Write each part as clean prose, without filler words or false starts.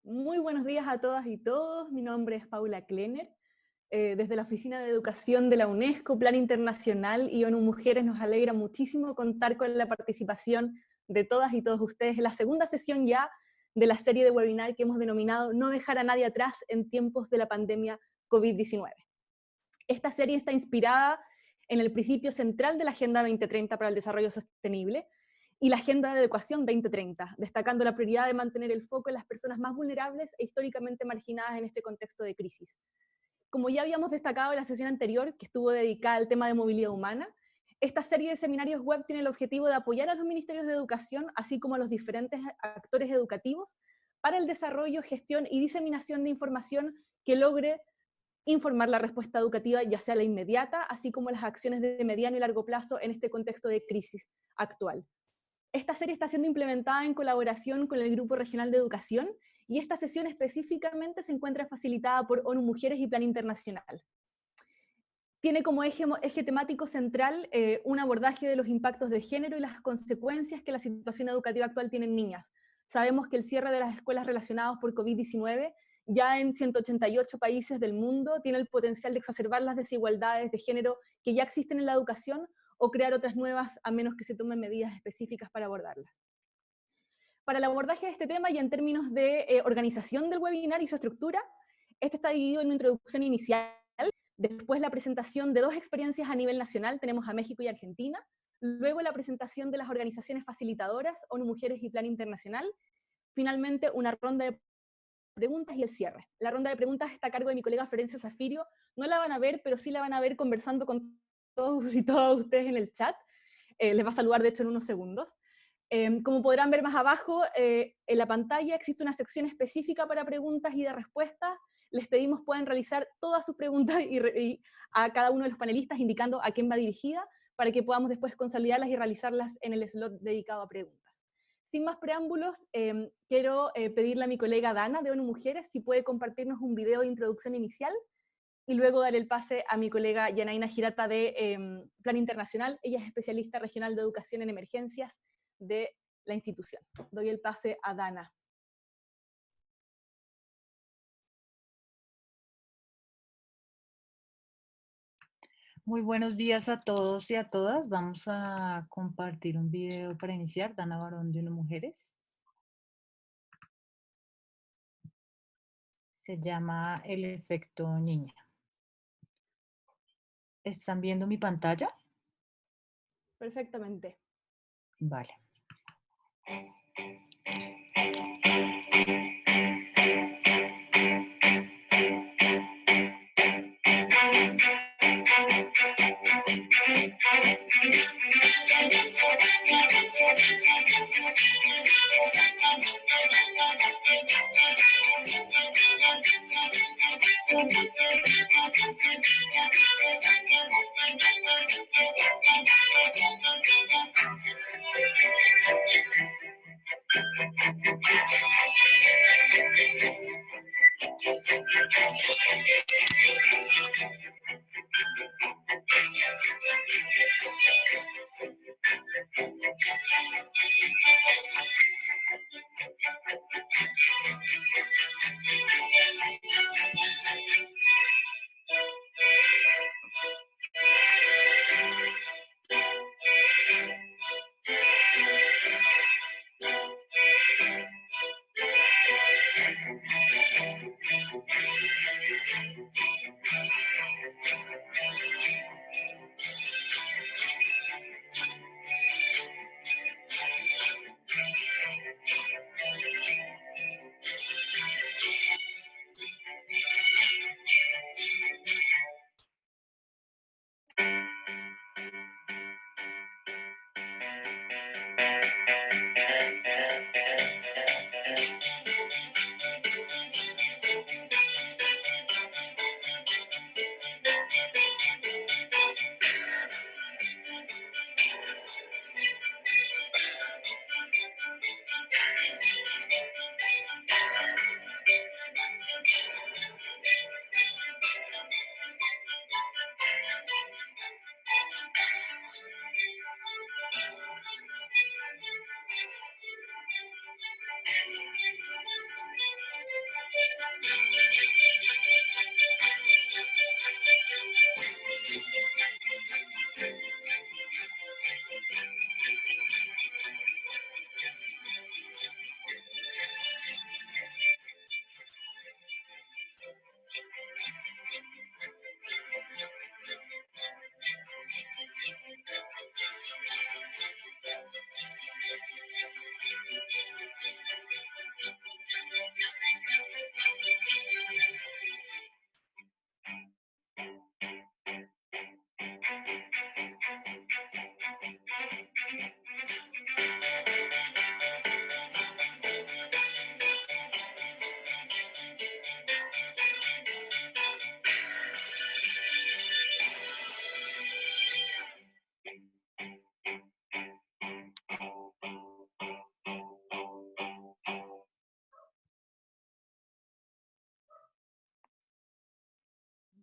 Muy buenos días a todas y todos. Mi nombre es Paula Klenner. Desde la Oficina de Educación de la UNESCO, Plan Internacional y ONU Mujeres nos alegra muchísimo contar con la participación de todas y todos ustedes en la segunda sesión ya de la serie de webinar que hemos denominado No dejar a nadie atrás en tiempos de la pandemia COVID-19. Esta serie está inspirada en el principio central de la Agenda 2030 para el Desarrollo Sostenible y la Agenda de Educación 2030, destacando la prioridad de mantener el foco en las personas más vulnerables e históricamente marginadas en este contexto de crisis. Como ya habíamos destacado en la sesión anterior, que estuvo dedicada al tema de movilidad humana, esta serie de seminarios web tiene el objetivo de apoyar a los ministerios de educación, así como a los diferentes actores educativos, para el desarrollo, gestión y diseminación de información que logre informar la respuesta educativa, ya sea la inmediata, así como las acciones de mediano y largo plazo en este contexto de crisis actual. Esta serie está siendo implementada en colaboración con el Grupo Regional de Educación y esta sesión específicamente se encuentra facilitada por ONU Mujeres y Plan Internacional. Tiene como eje temático central un abordaje de los impactos de género y las consecuencias que la situación educativa actual tiene en niñas. Sabemos que el cierre de las escuelas relacionadas por COVID-19 ya en 188 países del mundo tiene el potencial de exacerbar las desigualdades de género que ya existen en la educación o crear otras nuevas a menos que se tomen medidas específicas para abordarlas. Para el abordaje de este tema y en términos de organización del webinar y su estructura, este está dividido en una introducción inicial, después la presentación de dos experiencias a nivel nacional, tenemos a México y Argentina, luego la presentación de las organizaciones facilitadoras, ONU Mujeres y Plan Internacional, finalmente una ronda de preguntas y el cierre. La ronda de preguntas está a cargo de mi colega Florencia Zafirio, no la van a ver, pero sí la van a ver conversando con todos y todas ustedes en el chat, les va a saludar de hecho en unos segundos. Como podrán ver más abajo, en la pantalla existe una sección específica para preguntas y de respuestas. Les pedimos puedan realizar todas sus preguntas y a cada uno de los panelistas indicando a quién va dirigida para que podamos después consolidarlas y realizarlas en el slot dedicado a preguntas. Sin más preámbulos, quiero pedirle a mi colega Dana de ONU Mujeres si puede compartirnos un video de introducción inicial y luego dar el pase a mi colega Yanaina Girata de Plan Internacional. Ella es especialista regional de educación en emergencias de la institución. Doy el pase a Dana. Muy buenos días a todos y a todas. Vamos a compartir un video para iniciar. Dana Barón de ONU Mujeres. Se llama El efecto niña. ¿Están viendo mi pantalla? Perfectamente. Vale.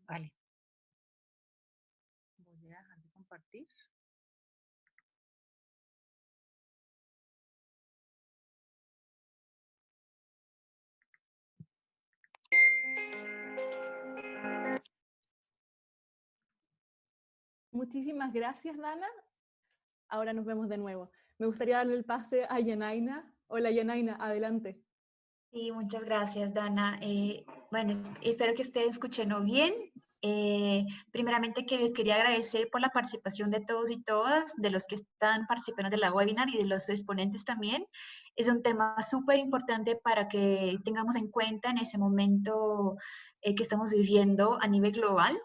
Vale. Voy a dejar de compartir. Muchísimas gracias, Dana. Ahora nos vemos de nuevo. Me gustaría darle el pase a Yanaina. Hola, Yanaina, adelante. Sí, muchas gracias, Dana. Bueno, espero que ustedes escuchen bien. Primeramente que les quería agradecer por la participación de todos y todas, de los que están participando de la webinar y de los exponentes también. Es un tema súper importante para que tengamos en cuenta en ese momento que estamos viviendo a nivel global.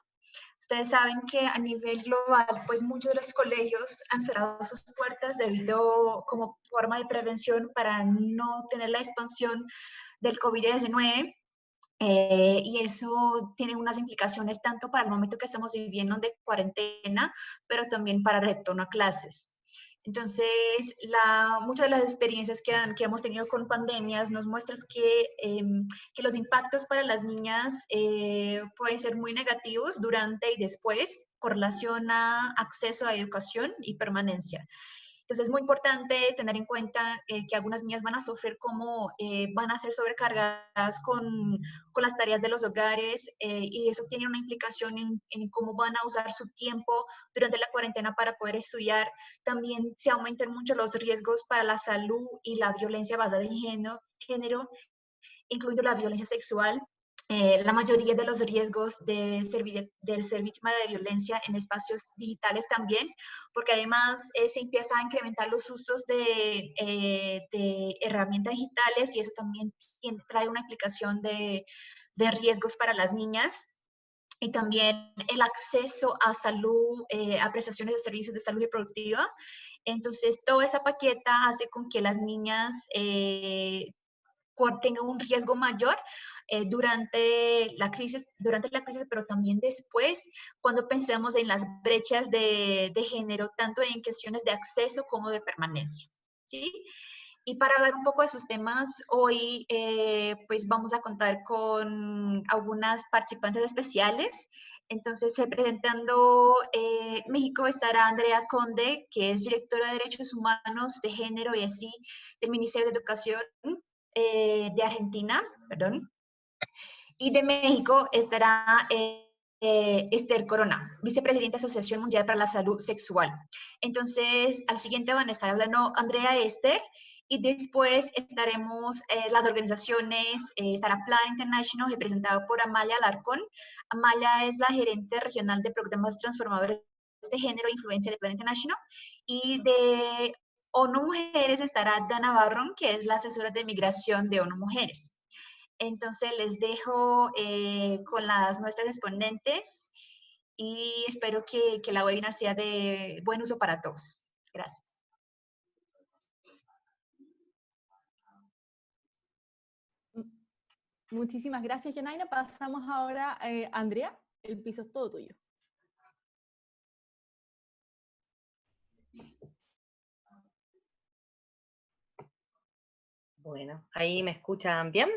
Ustedes saben que a nivel global, pues muchos de los colegios han cerrado sus puertas debido como forma de prevención para no tener la expansión del COVID-19. Y eso tiene unas implicaciones tanto para el momento que estamos viviendo de cuarentena, pero también para retorno a clases. Entonces, muchas de las experiencias que hemos tenido con pandemias nos muestran que los impactos para las niñas pueden ser muy negativos durante y después con relación a acceso a educación y permanencia. Entonces es muy importante tener en cuenta que algunas niñas van a sufrir como van a ser sobrecargadas con las tareas de los hogares y eso tiene una implicación en cómo van a usar su tiempo durante la cuarentena para poder estudiar. También se aumentan mucho los riesgos para la salud y la violencia basada en género, incluyendo la violencia sexual. La mayoría de los riesgos de ser víctima de violencia en espacios digitales también, porque además se empieza a incrementar los usos de herramientas digitales y eso también trae una implicación de riesgos para las niñas. Y también el acceso a salud, a prestaciones de servicios de salud reproductiva. Entonces, toda esa paqueta hace con que las niñas tengan un riesgo mayor durante la crisis, pero también después, cuando pensamos en las brechas de género, tanto en cuestiones de acceso como de permanencia. ¿Sí? Y para hablar un poco de esos temas, hoy pues vamos a contar con algunas participantes especiales. Entonces, representando México estará Andrea Conde, que es directora de Derechos Humanos, de Género y así del Ministerio de Educación de Argentina, perdón. Y de México estará Esther Corona, vicepresidenta de Asociación Mundial para la Salud Sexual. Entonces, al siguiente van a estar hablando Andrea Esther, y después estaremos las organizaciones, estará Plan International, representado por Amalia Alarcón. Amalia es la gerente regional de programas transformadores de género e influencia de Plan International. Y de ONU Mujeres estará Dana Barron, que es la asesora de migración de ONU Mujeres. Entonces les dejo con nuestras exponentes y espero que la webinar sea de buen uso para todos. Gracias. Muchísimas gracias, Yanaina. Pasamos ahora a Andrea. El piso es todo tuyo. Bueno, ¿ahí me escuchan bien?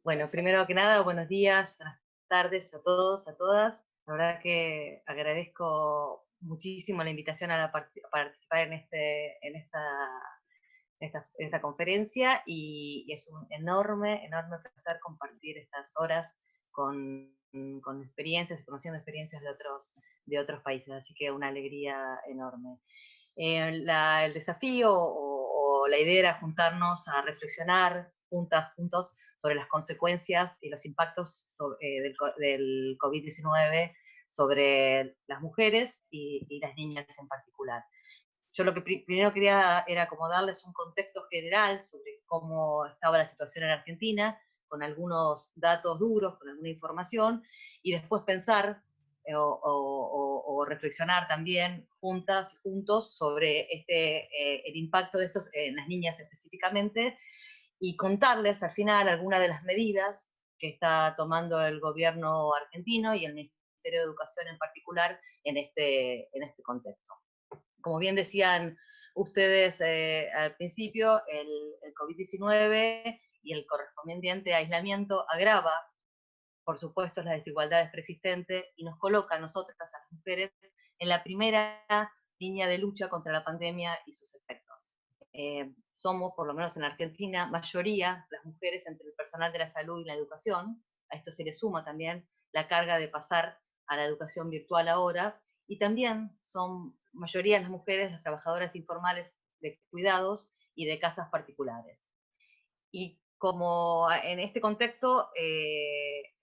Bueno, primero que nada, buenos días, buenas tardes a todos, a todas. La verdad que agradezco muchísimo la invitación a participar en esta conferencia y es un enorme placer compartir estas horas con experiencias, conociendo experiencias de otros países, así que una alegría enorme. El desafío o la idea era juntarnos a reflexionar juntos sobre las consecuencias y los impactos del COVID-19 sobre las mujeres y las niñas en particular. Yo lo que primero quería era como darles un contexto general sobre cómo estaba la situación en Argentina, con algunos datos duros, con alguna información, y después pensar o reflexionar también juntas y juntos sobre el impacto de estos en las niñas específicamente, y contarles al final algunas de las medidas que está tomando el gobierno argentino y el Ministerio de Educación en particular en este contexto. Como bien decían ustedes al principio, el COVID-19 y el correspondiente aislamiento agrava por supuesto, la desigualdad es persistente y nos coloca a nosotras, a las mujeres, en la primera línea de lucha contra la pandemia y sus efectos. Somos, por lo menos en Argentina, mayoría las mujeres entre el personal de la salud y la educación. A esto se le suma también la carga de pasar a la educación virtual ahora, y también son mayoría las mujeres, las trabajadoras informales de cuidados y de casas particulares. Y como en este contexto,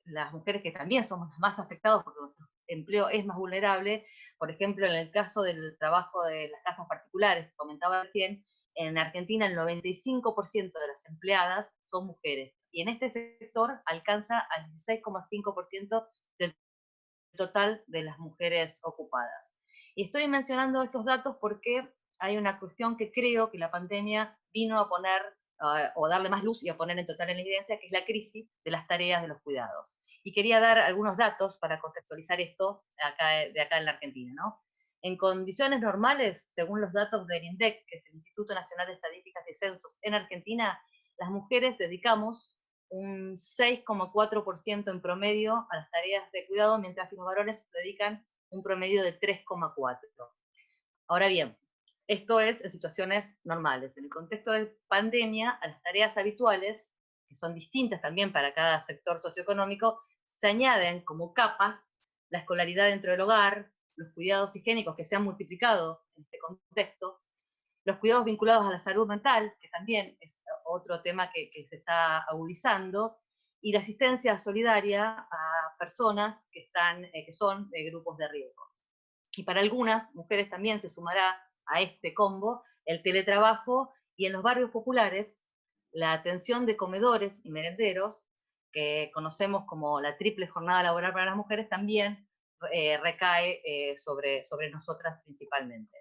las mujeres que también somos las más afectadas porque nuestro empleo es más vulnerable, por ejemplo, en el caso del trabajo de las casas particulares, que comentaba recién, en Argentina el 95% de las empleadas son mujeres, y en este sector alcanza al 16,5% del total de las mujeres ocupadas. Y estoy mencionando estos datos porque hay una cuestión que creo que la pandemia vino a poner, o darle más luz y a poner en total en evidencia, que es la crisis de las tareas de los cuidados. Y quería dar algunos datos para contextualizar esto de acá en la Argentina, ¿no? En condiciones normales, según los datos del INDEC, que es el Instituto Nacional de Estadísticas y Censos en Argentina, las mujeres dedicamos un 6,4% en promedio a las tareas de cuidado, mientras que los varones dedican un promedio de 3,4%. Ahora bien, esto es en situaciones normales. En el contexto de pandemia, a las tareas habituales, que son distintas también para cada sector socioeconómico, se añaden como capas la escolaridad dentro del hogar, los cuidados higiénicos que se han multiplicado en este contexto, los cuidados vinculados a la salud mental, que también es otro tema que se está agudizando, y la asistencia solidaria a personas que son de grupos de riesgo. Y para algunas mujeres también se sumará a este combo el teletrabajo, y en los barrios populares la atención de comedores y merenderos, que conocemos como la triple jornada laboral para las mujeres, también recae sobre nosotras principalmente.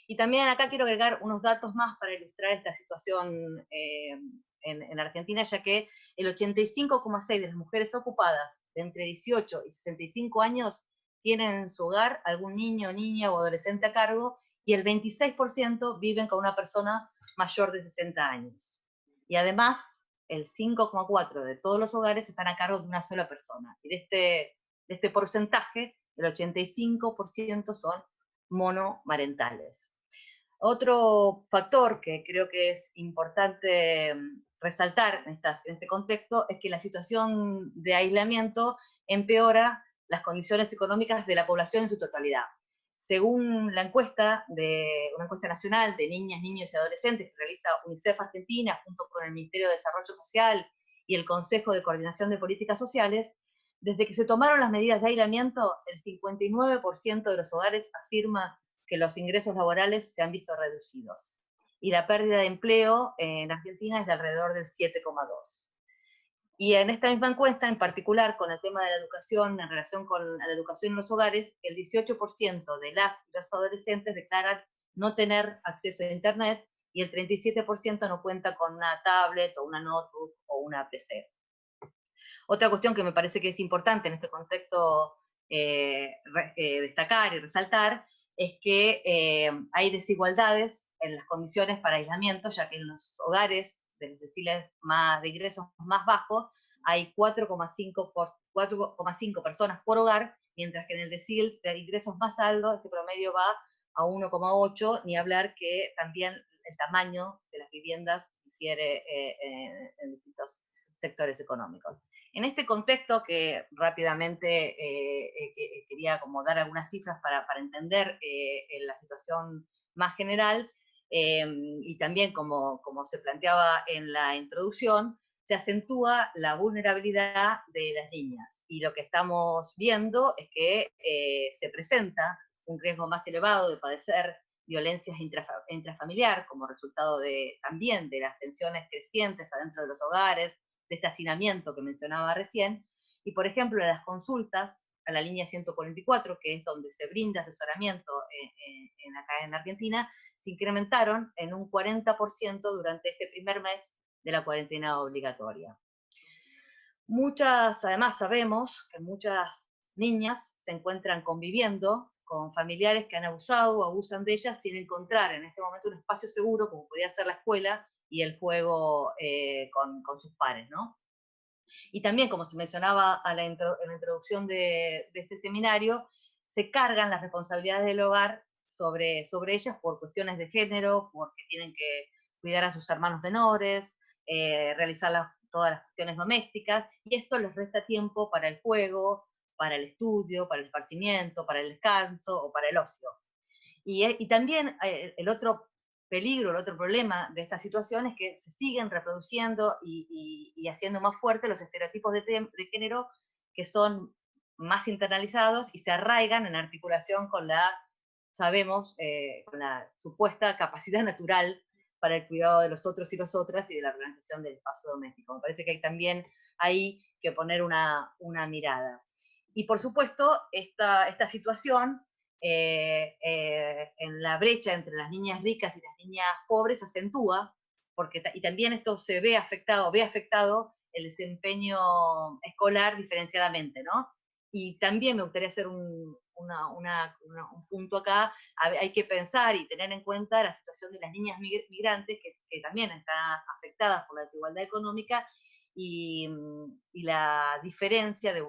Y también acá quiero agregar unos datos más para ilustrar esta situación en Argentina, ya que el 85,6% de las mujeres ocupadas de entre 18 y 65 años tienen en su hogar algún niño, niña o adolescente a cargo, y el 26% viven con una persona mayor de 60 años. Y además, el 5,4% de todos los hogares están a cargo de una sola persona. Y de este porcentaje, el 85% son monomarentales. Otro factor que creo que es importante resaltar en este contexto es que la situación de aislamiento empeora las condiciones económicas de la población en su totalidad. Según una encuesta nacional de niñas, niños y adolescentes que realiza UNICEF Argentina junto con el Ministerio de Desarrollo Social y el Consejo de Coordinación de Políticas Sociales, desde que se tomaron las medidas de aislamiento, el 59% de los hogares afirma que los ingresos laborales se han visto reducidos. Y la pérdida de empleo en Argentina es de alrededor del 7,2%. Y en esta misma encuesta, en particular con el tema de la educación, en relación con la educación en los hogares, el 18% de las y los adolescentes declaran no tener acceso a Internet, y el 37% no cuenta con una tablet o una notebook o una PC. Otra cuestión que me parece que es importante en este contexto destacar y resaltar es que hay desigualdades en las condiciones para aislamiento, ya que en los hogares de los deciles de ingresos más bajos hay 4,5 personas por hogar, mientras que en el decil de ingresos más altos este promedio va a 1,8, ni hablar que también el tamaño de las viviendas difiere en distintos sectores económicos. En este contexto, que rápidamente quería como dar algunas cifras para entender la situación más general, y también como se planteaba en la introducción, se acentúa la vulnerabilidad de las niñas. Y lo que estamos viendo es que se presenta un riesgo más elevado de padecer violencias intrafamiliar como resultado también de las tensiones crecientes adentro de los hogares, de este hacinamiento que mencionaba recién. Y por ejemplo, en las consultas a la línea 144, que es donde se brinda asesoramiento acá en Argentina, se incrementaron en un 40% durante este primer mes de la cuarentena obligatoria. Además sabemos que muchas niñas se encuentran conviviendo con familiares que han abusado o abusan de ellas sin encontrar en este momento un espacio seguro como podía ser la escuela y el juego con sus pares, ¿no? Y también, como se mencionaba en la introducción de este seminario, se cargan las responsabilidades del hogar sobre ellas por cuestiones de género, porque tienen que cuidar a sus hermanos menores, realizar todas las cuestiones domésticas, y esto les resta tiempo para el juego, para el estudio, para el esparcimiento, para el descanso o para el ocio. Y también el otro peligro, el otro problema de esta situación es que se siguen reproduciendo y haciendo más fuertes los estereotipos de género que son más internalizados y se arraigan en articulación con con la supuesta capacidad natural para el cuidado de los otros y las otras y de la organización del espacio doméstico. Me parece que hay también ahí que poner una mirada. Y por supuesto, esta situación en la brecha entre las niñas ricas y las niñas pobres se acentúa, y también esto ve afectado el desempeño escolar diferenciadamente, ¿no? Y también me gustaría hacer un punto acá. Hay que pensar y tener en cuenta la situación de las niñas migrantes, que también están afectadas por la desigualdad económica, y la diferencia de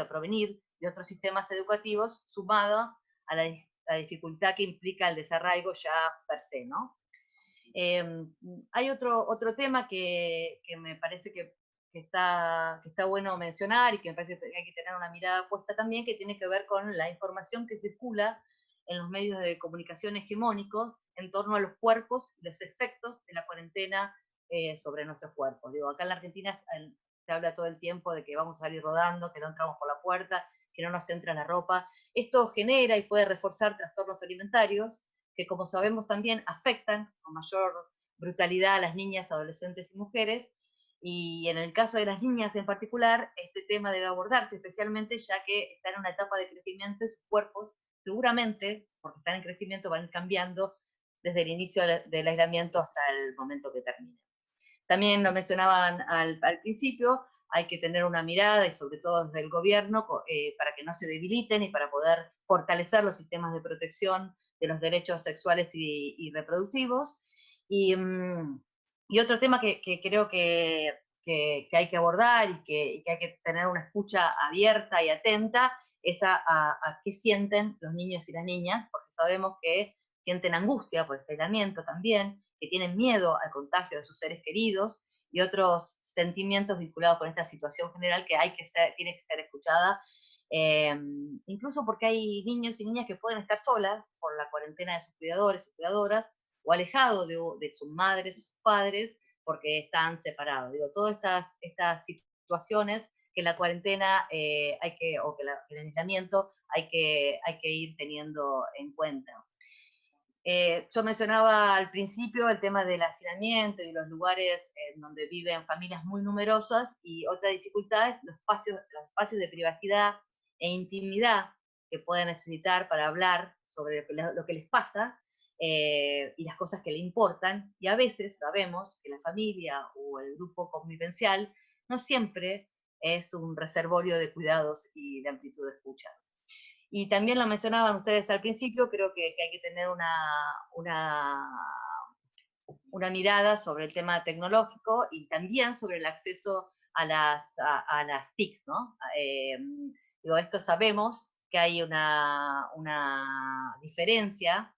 provenir de otros sistemas educativos, sumado a la dificultad que implica el desarraigo ya per se, ¿no? Hay otro tema que me parece que está bueno mencionar y que me parece que hay que tener una mirada puesta también, que tiene que ver con la información que circula en los medios de comunicación hegemónicos en torno a los cuerpos y los efectos de la cuarentena sobre nuestros cuerpos. Digo, acá en la Argentina se habla todo el tiempo de que vamos a salir rodando, que no entramos por la puerta, que no nos entra la ropa. Esto genera y puede reforzar trastornos alimentarios que, como sabemos, también afectan con mayor brutalidad a las niñas, adolescentes y mujeres. Y en el caso de las niñas en particular, este tema debe abordarse especialmente ya que están en una etapa de crecimiento y sus cuerpos seguramente, porque están en crecimiento, van cambiando desde el inicio del aislamiento hasta el momento que termine. También lo mencionaban al principio, hay que tener una mirada, y sobre todo desde el gobierno, para que no se debiliten y para poder fortalecer los sistemas de protección de los derechos sexuales y reproductivos. Y otro tema que creo que hay que abordar y que hay que tener una escucha abierta y atenta es a qué sienten los niños y las niñas, porque sabemos que sienten angustia por este aislamiento también, que tienen miedo al contagio de sus seres queridos y otros sentimientos vinculados con esta situación general que tiene que ser escuchada, incluso porque hay niños y niñas que pueden estar solas por la cuarentena de sus cuidadores y cuidadoras, o alejados de sus madres y sus padres porque están separados. Digo, todas estas situaciones que la cuarentena o que el aislamiento hay que ir teniendo en cuenta. Yo mencionaba al principio el tema del hacinamiento y los lugares en donde viven familias muy numerosas, y otra dificultad es los espacios de privacidad e intimidad que pueden necesitar para hablar sobre lo que les pasa y las cosas que le importan, y a veces sabemos que la familia o el grupo convivencial no siempre es un reservorio de cuidados y de amplitud de escuchas. Y también lo mencionaban ustedes al principio, creo que hay que tener una mirada sobre el tema tecnológico y también sobre el acceso a las TIC, ¿no? Esto sabemos que hay una diferencia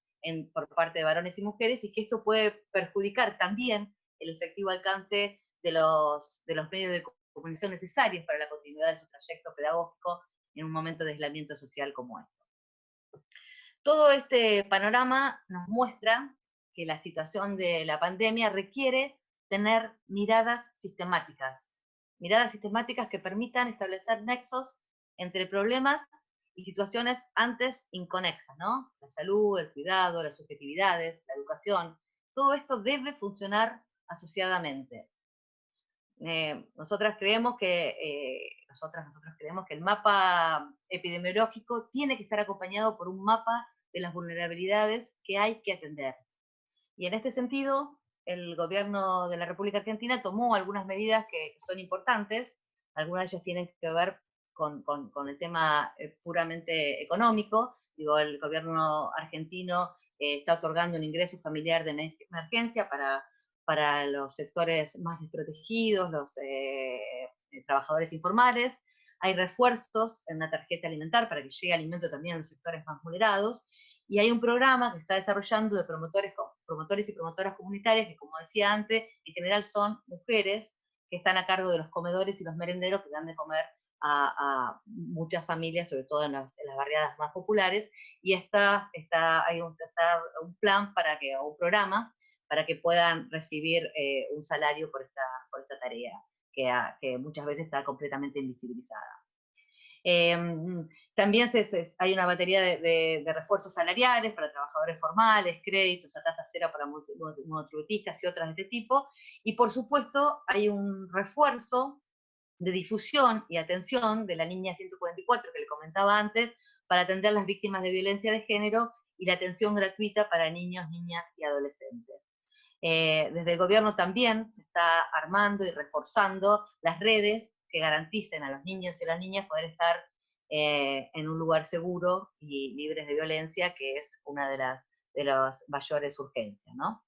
por parte de varones y mujeres, y que esto puede perjudicar también el efectivo alcance de los medios de comunicación necesarios para la continuidad de su trayecto pedagógico en un momento de aislamiento social como este. Todo este panorama nos muestra que la situación de la pandemia requiere tener miradas sistemáticas que permitan establecer nexos entre problemas y situaciones antes inconexas, ¿no? La salud, el cuidado, las subjetividades, la educación, todo esto debe funcionar asociadamente. Nosotros creemos que el mapa epidemiológico tiene que estar acompañado por un mapa de las vulnerabilidades que hay que atender. Y en este sentido, el gobierno de la República Argentina tomó algunas medidas que son importantes. Algunas de ellas tienen que ver con el tema puramente económico. Digo, el gobierno argentino está otorgando un ingreso familiar de emergencia para para los sectores más desprotegidos, los trabajadores informales. Hay refuerzos en una tarjeta alimentar para que llegue alimento también a los sectores más vulnerados. Y hay un programa que está desarrollando de promotores y promotoras comunitarias, que como decía antes, en general son mujeres que están a cargo de los comedores y los merenderos que dan de comer a muchas familias, sobre todo en las barriadas más populares, y hay un plan o un programa para que puedan recibir un salario por esta tarea, que muchas veces está completamente invisibilizada. También hay una batería de refuerzos salariales para trabajadores formales, créditos a tasa cero para monotributistas y otras de este tipo, y por supuesto hay un refuerzo de difusión y atención de la línea 144 que le comentaba antes, para atender a las víctimas de violencia de género y la atención gratuita para niños, niñas y adolescentes. Desde el gobierno también se está armando y reforzando las redes que garanticen a los niños y a las niñas poder estar en un lugar seguro y libres de violencia, que es una de las mayores urgencias, ¿no?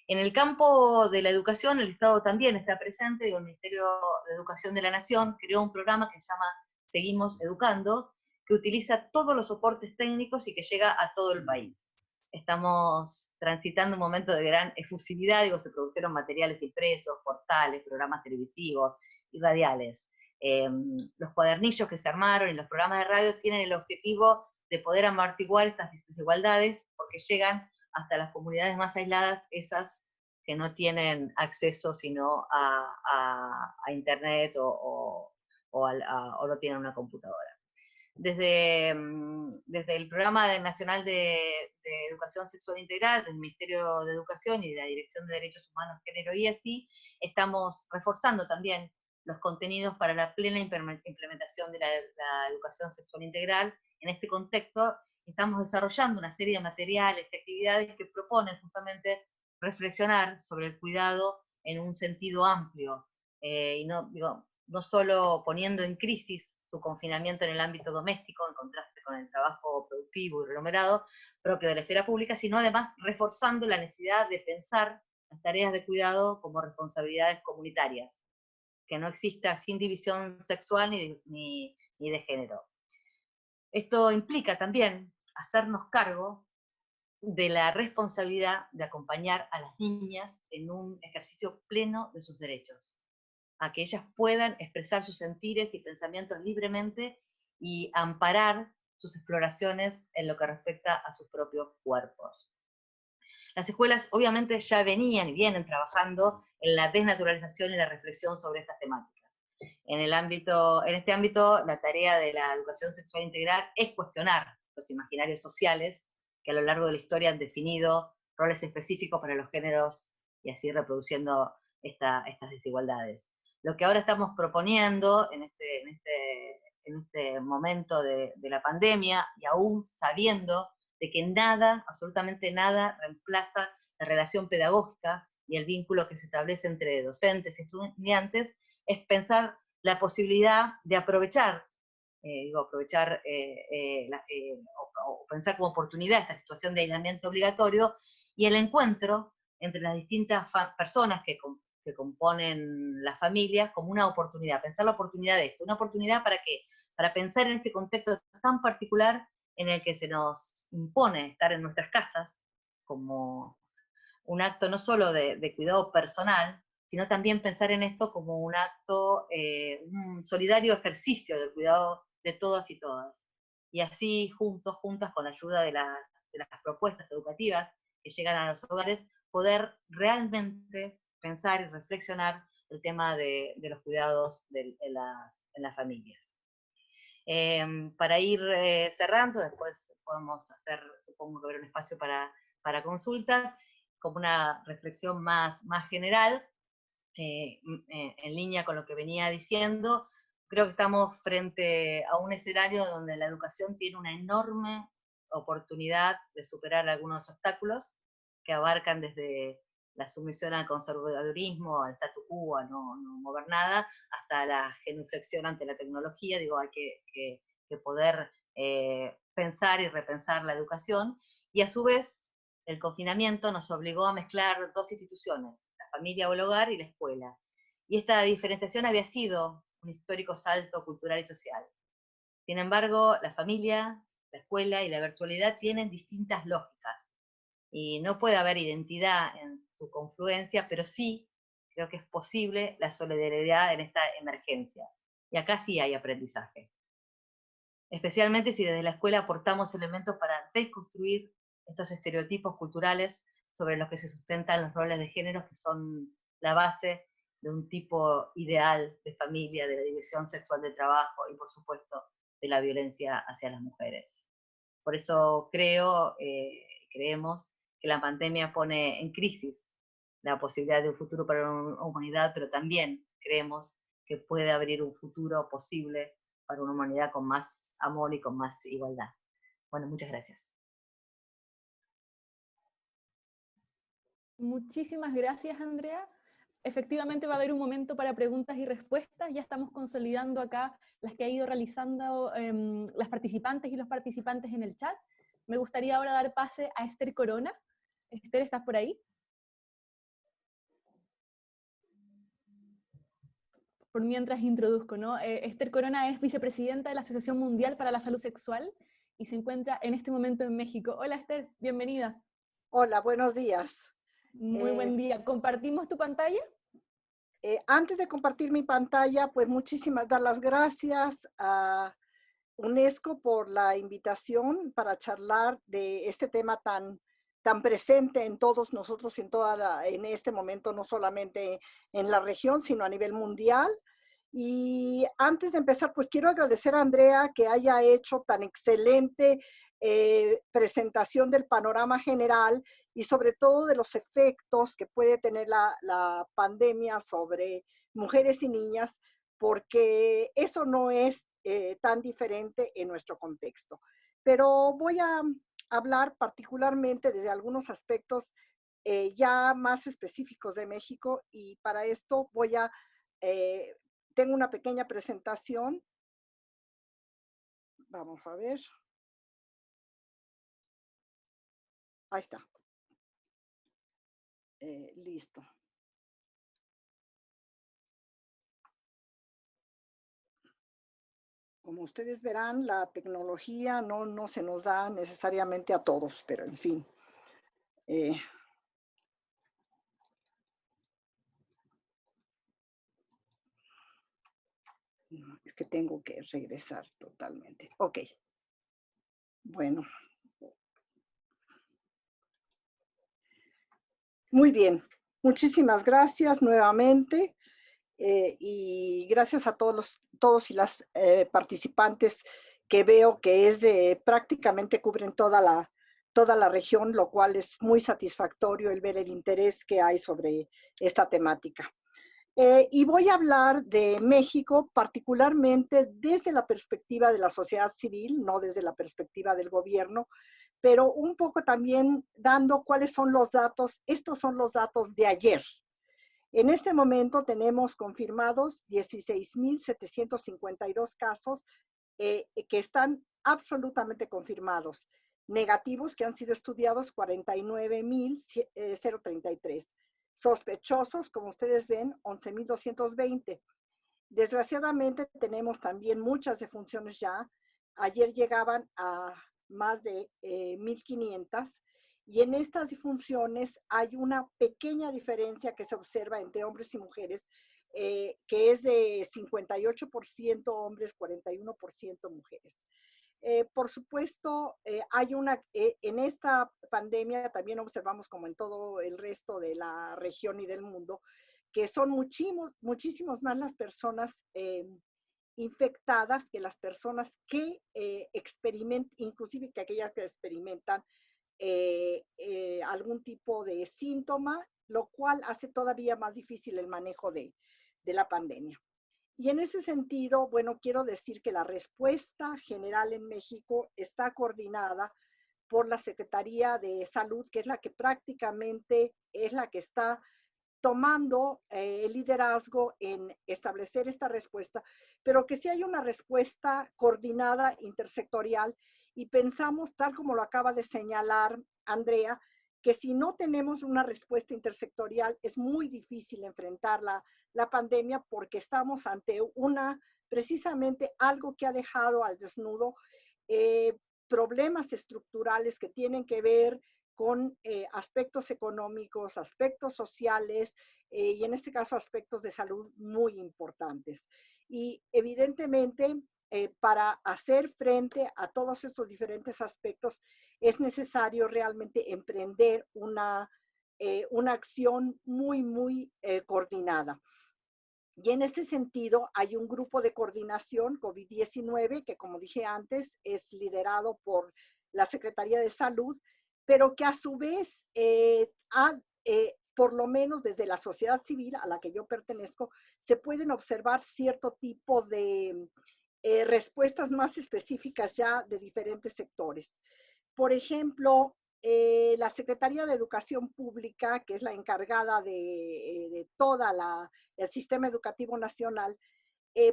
En el campo de la educación, el Estado también está presente, y el Ministerio de Educación de la Nación creó un programa que se llama Seguimos Educando, que utiliza todos los soportes técnicos y que llega a todo el país. Estamos transitando un momento de gran efusividad, se produjeron materiales impresos, portales, programas televisivos y radiales. Los cuadernillos que se armaron y los programas de radio tienen el objetivo de poder amortiguar estas desigualdades, porque llegan hasta las comunidades más aisladas, esas que no tienen acceso sino a internet o no tienen una computadora. Desde el Programa Nacional de Educación Sexual Integral, del Ministerio de Educación y de la Dirección de Derechos Humanos, Género y ESI, estamos reforzando también los contenidos para la plena implementación de la educación sexual integral. En este contexto, estamos desarrollando una serie de materiales y actividades que proponen justamente reflexionar sobre el cuidado en un sentido amplio, y no solo poniendo en crisis su confinamiento en el ámbito doméstico, en contraste con el trabajo productivo y remunerado propio de la esfera pública, sino además reforzando la necesidad de pensar las tareas de cuidado como responsabilidades comunitarias, que no exista sin división sexual ni de género. Esto implica también hacernos cargo de la responsabilidad de acompañar a las niñas en un ejercicio pleno de sus derechos, a que ellas puedan expresar sus sentires y pensamientos libremente y amparar sus exploraciones en lo que respecta a sus propios cuerpos. Las escuelas obviamente ya venían y vienen trabajando en la desnaturalización y la reflexión sobre estas temáticas. En este ámbito, la tarea de la educación sexual integral es cuestionar los imaginarios sociales que a lo largo de la historia han definido roles específicos para los géneros y así reproduciendo estas desigualdades. Lo que ahora estamos proponiendo en este momento de la pandemia, y aún sabiendo de que nada, absolutamente nada, reemplaza la relación pedagógica y el vínculo que se establece entre docentes y estudiantes, es pensar la posibilidad de aprovechar o pensar como oportunidad esta situación de aislamiento obligatorio y el encuentro entre las distintas personas que componen las familias como una oportunidad, pensar la oportunidad de esto, una oportunidad para ¿qué? Para pensar en este contexto tan particular en el que se nos impone estar en nuestras casas como un acto no solo de cuidado personal, sino también pensar en esto como un acto, un solidario ejercicio del cuidado de todas y todas. Y así, juntas, con la ayuda de las propuestas educativas que llegan a los hogares, poder realmente pensar y reflexionar el tema de los cuidados en las familias. Para ir cerrando, después podemos hacer, supongo que habrá un espacio para consultas, como una reflexión más general, en línea con lo que venía diciendo. Creo que estamos frente a un escenario donde la educación tiene una enorme oportunidad de superar algunos obstáculos que abarcan desde la sumisión al conservadurismo, al statu quo, a no mover nada, hasta la genuflexión ante la tecnología. Hay que poder pensar y repensar la educación, y a su vez el confinamiento nos obligó a mezclar dos instituciones, la la familia o el hogar y la escuela. Y esta diferenciación había sido un histórico salto cultural y social. Sin embargo, la familia, la escuela y la virtualidad tienen distintas lógicas y no puede haber identidad en su confluencia, pero sí creo que es posible la solidaridad en esta emergencia. Y acá sí hay aprendizaje. Especialmente si desde la escuela aportamos elementos para deconstruir estos estereotipos culturales sobre los que se sustentan los roles de género, que son la base de un tipo ideal de familia, de la división sexual del trabajo y, por supuesto, de la violencia hacia las mujeres. Por eso creemos que la pandemia pone en crisis la posibilidad de un futuro para la humanidad, pero también creemos que puede abrir un futuro posible para una humanidad con más amor y con más igualdad. Bueno, muchas gracias. Muchísimas gracias, Andrea. Efectivamente va a haber un momento para preguntas y respuestas. Ya estamos consolidando acá las que ha ido realizando las participantes y los participantes en el chat. Me gustaría ahora dar pase a Esther Corona. Esther, ¿estás por ahí? Por mientras introduzco, ¿no? Esther Corona es vicepresidenta de la Asociación Mundial para la Salud Sexual y se encuentra en este momento en México. Hola, Esther, bienvenida. Hola, buenos días. Muy buen día. ¿Compartimos tu pantalla? Antes de compartir mi pantalla, pues dar las gracias a UNESCO por la invitación para charlar de este tema tan presente en todos nosotros, en este momento, no solamente en la región, sino a nivel mundial. Y antes de empezar, pues quiero agradecer a Andrea que haya hecho tan excelente presentación del panorama general y sobre todo de los efectos que puede tener la pandemia sobre mujeres y niñas, porque eso no es tan diferente en nuestro contexto. Pero voy a hablar particularmente desde algunos aspectos ya más específicos de México, y para esto tengo una pequeña presentación. Vamos a ver. Ahí está. Listo. Como ustedes verán, la tecnología no se nos da necesariamente a todos, pero en fin. Es que tengo que regresar totalmente. Ok. Bueno. Muy bien. Muchísimas gracias nuevamente. Y gracias a todos y las participantes que veo que prácticamente cubren toda la región, lo cual es muy satisfactorio el ver el interés que hay sobre esta temática. Y voy a hablar de México particularmente desde la perspectiva de la sociedad civil, no desde la perspectiva del gobierno, pero un poco también dando cuáles son los datos. Estos son los datos de ayer. En este momento tenemos confirmados 16,752 casos que están absolutamente confirmados. Negativos que han sido estudiados 49,033. Sospechosos, como ustedes ven, 11,220. Desgraciadamente tenemos también muchas defunciones ya. Ayer llegaban a más de 1,500. Y en estas disfunciones hay una pequeña diferencia que se observa entre hombres y mujeres, que es de 58% hombres, 41% mujeres. Por supuesto, en esta pandemia también observamos, como en todo el resto de la región y del mundo, que son muchísimos más las personas infectadas que las personas que experimentan, inclusive que aquellas que experimentan algún tipo de síntoma, lo cual hace todavía más difícil el manejo de la pandemia. Y en ese sentido, bueno, quiero decir que la respuesta general en México está coordinada por la Secretaría de Salud, que es la que prácticamente es la que está tomando el liderazgo en establecer esta respuesta, pero que sí hay una respuesta coordinada intersectorial. Y pensamos, tal como lo acaba de señalar Andrea, que si no tenemos una respuesta intersectorial es muy difícil enfrentar la pandemia, porque estamos ante precisamente algo que ha dejado al desnudo problemas estructurales que tienen que ver con aspectos económicos, aspectos sociales y en este caso aspectos de salud muy importantes. Y evidentemente para hacer frente a todos estos diferentes aspectos es necesario realmente emprender una acción muy coordinada. Y en este sentido hay un grupo de coordinación COVID-19 que, como dije antes, es liderado por la Secretaría de Salud, pero que a su vez por lo menos desde la sociedad civil a la que yo pertenezco, se pueden observar cierto tipo de respuestas más específicas ya de diferentes sectores. Por ejemplo, la Secretaría de Educación Pública, que es la encargada de toda el sistema educativo nacional,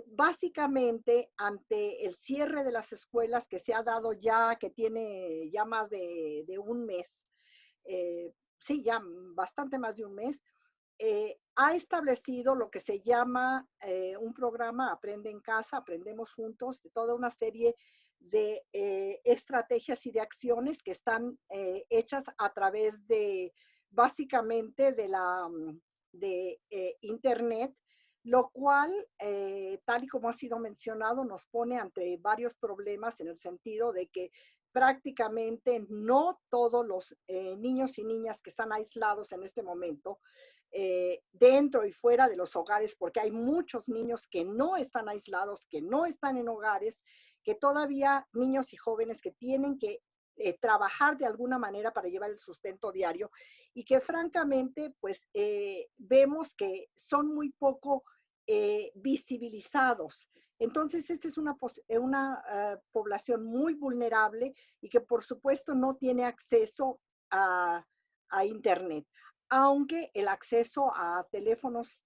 básicamente ante el cierre de las escuelas que se ha dado ya, que tiene ya más de un mes, sí, ya bastante más de un mes, ha establecido lo que se llama un programa Aprende en Casa, Aprendemos Juntos, de toda una serie de estrategias y de acciones que están hechas a través de, básicamente, de Internet, lo cual, tal y como ha sido mencionado, nos pone ante varios problemas en el sentido de que prácticamente no todos los niños y niñas que están aislados en este momento, dentro y fuera de los hogares, porque hay muchos niños que no están aislados, que no están en hogares, que todavía niños y jóvenes que tienen que trabajar de alguna manera para llevar el sustento diario y que francamente pues vemos que son muy poco visibilizados. Entonces, esta es una población muy vulnerable y que por supuesto no tiene acceso a Internet, aunque el acceso a teléfonos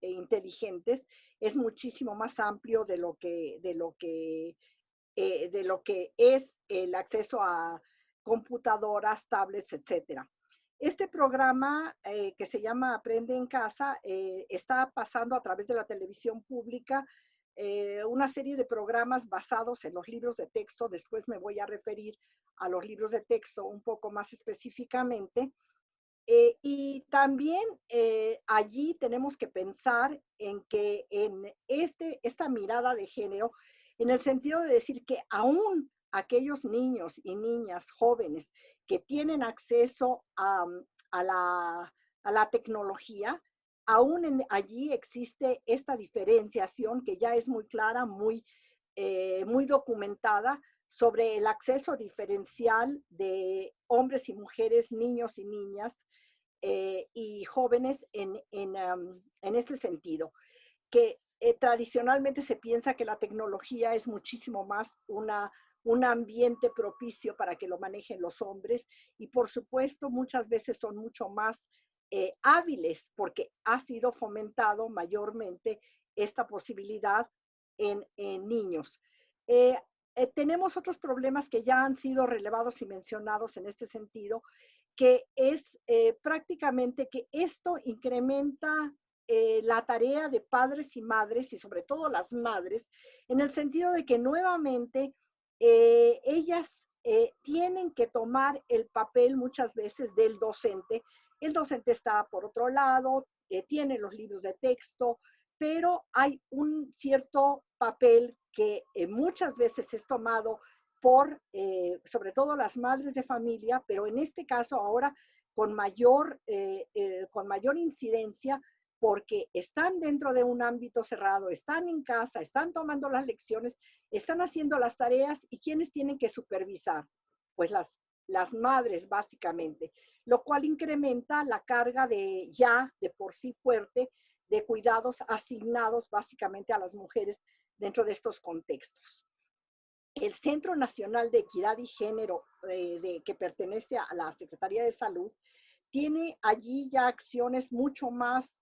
inteligentes es muchísimo más amplio de lo que es el acceso a computadoras, tablets, etcétera. Este programa que se llama Aprende en Casa está pasando a través de la televisión pública una serie de programas basados en los libros de texto. Después me voy a referir a los libros de texto un poco más específicamente. Y también allí tenemos que pensar en que en esta mirada de género, en el sentido de decir que aún aquellos niños y niñas jóvenes que tienen acceso a la tecnología, aún allí existe esta diferenciación que ya es muy clara, muy documentada, sobre el acceso diferencial de hombres y mujeres, niños y niñas, y jóvenes en este sentido, que tradicionalmente se piensa que la tecnología es muchísimo más un ambiente propicio para que lo manejen los hombres y por supuesto muchas veces son mucho más hábiles porque ha sido fomentado mayormente esta posibilidad en niños. Tenemos otros problemas que ya han sido relevados y mencionados en este sentido, que es prácticamente que esto incrementa la tarea de padres y madres, y sobre todo las madres, en el sentido de que nuevamente ellas tienen que tomar el papel muchas veces del docente. El docente está por otro lado, tiene los libros de texto, pero hay un cierto papel que muchas veces es tomado por, sobre todo las madres de familia, pero en este caso ahora con mayor incidencia, porque están dentro de un ámbito cerrado, están en casa, están tomando las lecciones, están haciendo las tareas, y ¿quiénes tienen que supervisar? Pues las madres básicamente, lo cual incrementa la carga de por sí fuerte de cuidados asignados básicamente a las mujeres dentro de estos contextos. El Centro Nacional de Equidad y Género, que pertenece a la Secretaría de Salud, tiene allí ya acciones mucho más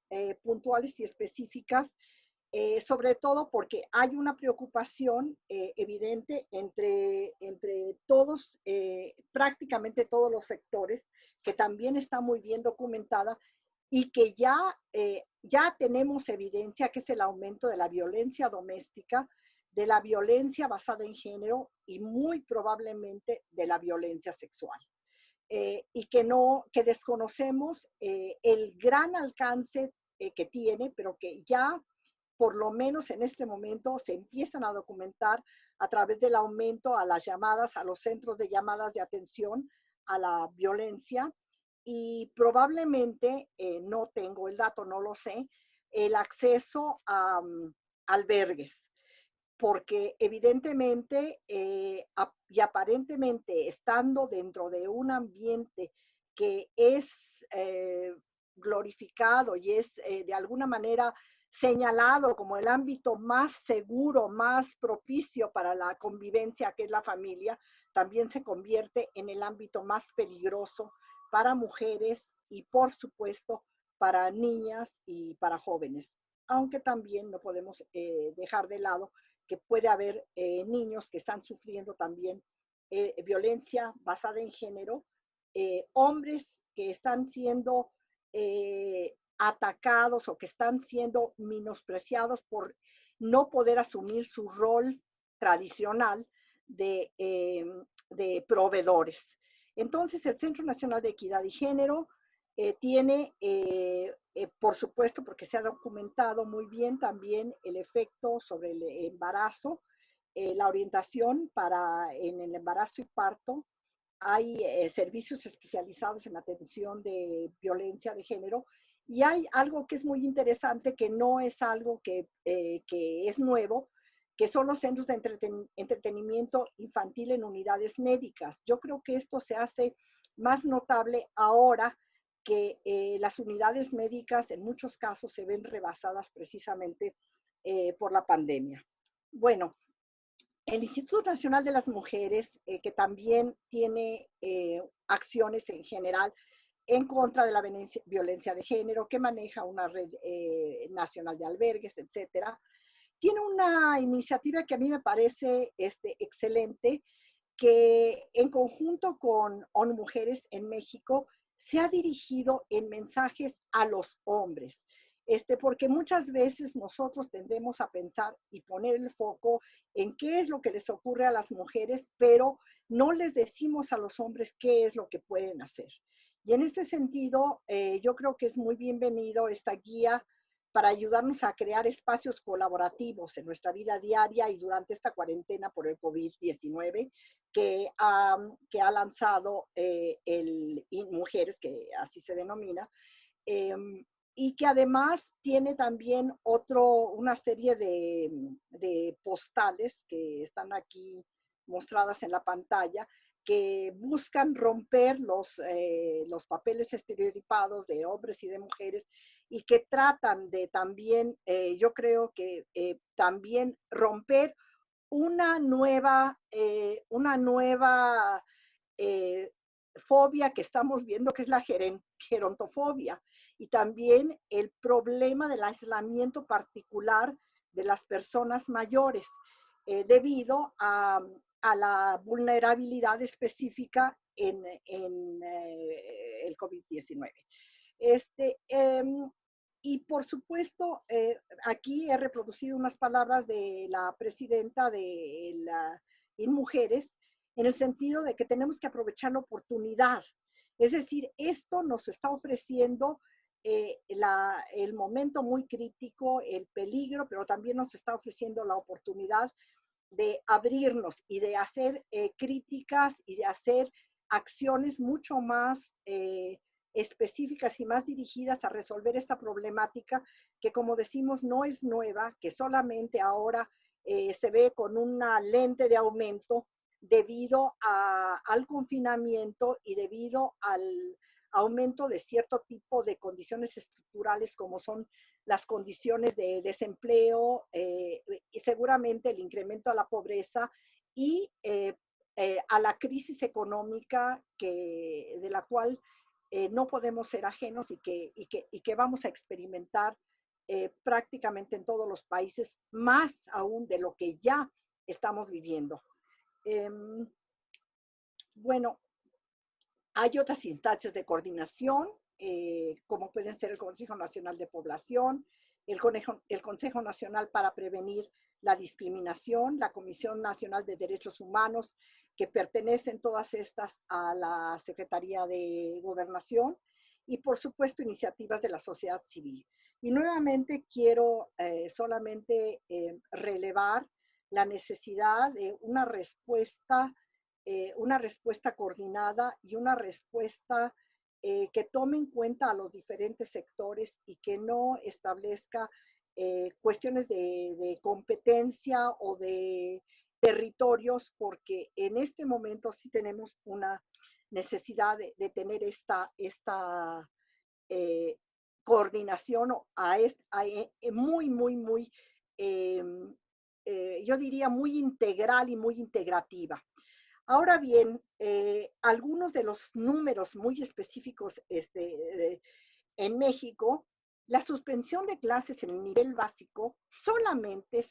puntuales y específicas sobre todo porque hay una preocupación evidente entre todos, prácticamente todos los sectores, que también está muy bien documentada y que ya tenemos evidencia, que es el aumento de la violencia doméstica, de la violencia basada en género y muy probablemente de la violencia sexual. Y que desconocemos el gran alcance que tiene, pero que ya por lo menos en este momento se empiezan a documentar a través del aumento a las llamadas, a los centros de llamadas de atención a la violencia, y probablemente, no tengo el dato, no lo sé, el acceso a albergues, porque evidentemente y aparentemente estando dentro de un ambiente que es glorificado y es de alguna manera señalado como el ámbito más seguro, más propicio para la convivencia, que es la familia, también se convierte en el ámbito más peligroso para mujeres y, por supuesto, para niñas y para jóvenes. Aunque también no podemos dejar de lado que puede haber niños que están sufriendo también violencia basada en género, hombres que están siendo atacados o que están siendo menospreciados por no poder asumir su rol tradicional de proveedores. Entonces, el Centro Nacional de Equidad y Género tiene, por supuesto, porque se ha documentado muy bien también el efecto sobre el embarazo, la orientación en el embarazo y parto. Hay servicios especializados en atención de violencia de género, y hay algo que es muy interesante, que no es algo que es nuevo, que son los centros de entretenimiento infantil en unidades médicas. Yo creo que esto se hace más notable ahora que las unidades médicas en muchos casos se ven rebasadas precisamente por la pandemia. Bueno, el Instituto Nacional de las Mujeres, que también tiene acciones en general en contra de la violencia de género, que maneja una red nacional de albergues, etcétera, tiene una iniciativa que a mí me parece excelente, que en conjunto con ONU Mujeres en México se ha dirigido en mensajes a los hombres, porque muchas veces nosotros tendemos a pensar y poner el foco en qué es lo que les ocurre a las mujeres, pero no les decimos a los hombres qué es lo que pueden hacer. Y en este sentido, yo creo que es muy bienvenido esta guía para ayudarnos a crear espacios colaborativos en nuestra vida diaria y durante esta cuarentena por el COVID-19 que ha lanzado Mujeres, que así se denomina, y que además tiene también una serie de postales que están aquí mostradas en la pantalla, que buscan romper los papeles estereotipados de hombres y de mujeres, y que tratan de también, yo creo que también romper una nueva fobia que estamos viendo, que es la gerontofobia, y también el problema del aislamiento particular de las personas mayores, debido a la vulnerabilidad específica en el COVID-19. Y por supuesto, aquí he reproducido unas palabras de la presidenta de Mujeres, en el sentido de que tenemos que aprovechar la oportunidad. Es decir, esto nos está ofreciendo el momento muy crítico, el peligro, pero también nos está ofreciendo la oportunidad de abrirnos y de hacer críticas y de hacer acciones mucho más específicas y más dirigidas a resolver esta problemática, que, como decimos, no es nueva, que solamente ahora se ve con una lente de aumento debido al confinamiento y debido al aumento de cierto tipo de condiciones estructurales, como son las condiciones de desempleo, y seguramente el incremento a la pobreza y a la crisis económica de la cual no podemos ser ajenos, y que vamos a experimentar prácticamente en todos los países, más aún de lo que ya estamos viviendo. Bueno, hay otras instancias de coordinación, como pueden ser el Consejo Nacional de Población, el Consejo Nacional para Prevenir la Discriminación, la Comisión Nacional de Derechos Humanos, que pertenecen todas estas a la Secretaría de Gobernación, y por supuesto iniciativas de la sociedad civil. Y nuevamente quiero solamente relevar la necesidad de una respuesta coordinada y una respuesta que tome en cuenta a los diferentes sectores y que no establezca cuestiones de competencia o de territorios, porque en este momento sí tenemos una necesidad de tener esta coordinación muy, yo diría muy integral y muy integrativa. Ahora bien, algunos de los números muy específicos en México, la suspensión de clases en el nivel básico solamente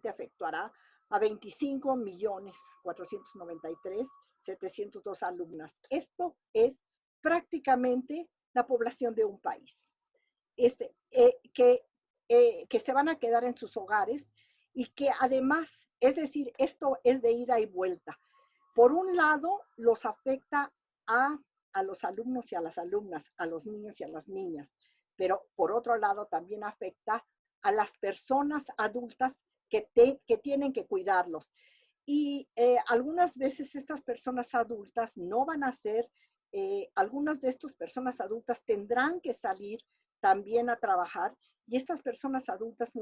afectará a 25.493.702 alumnas. Esto es prácticamente la población de un país, que se van a quedar en sus hogares y que además, es decir, esto es de ida y vuelta. Por un lado, los afecta a los alumnos y a las alumnas, a los niños y a las niñas, pero por otro lado también afecta a las personas adultas que tienen que cuidarlos. Y algunas veces estas personas adultas no van a ser, algunas de estas personas adultas tendrán que salir también a trabajar, y estas personas adultas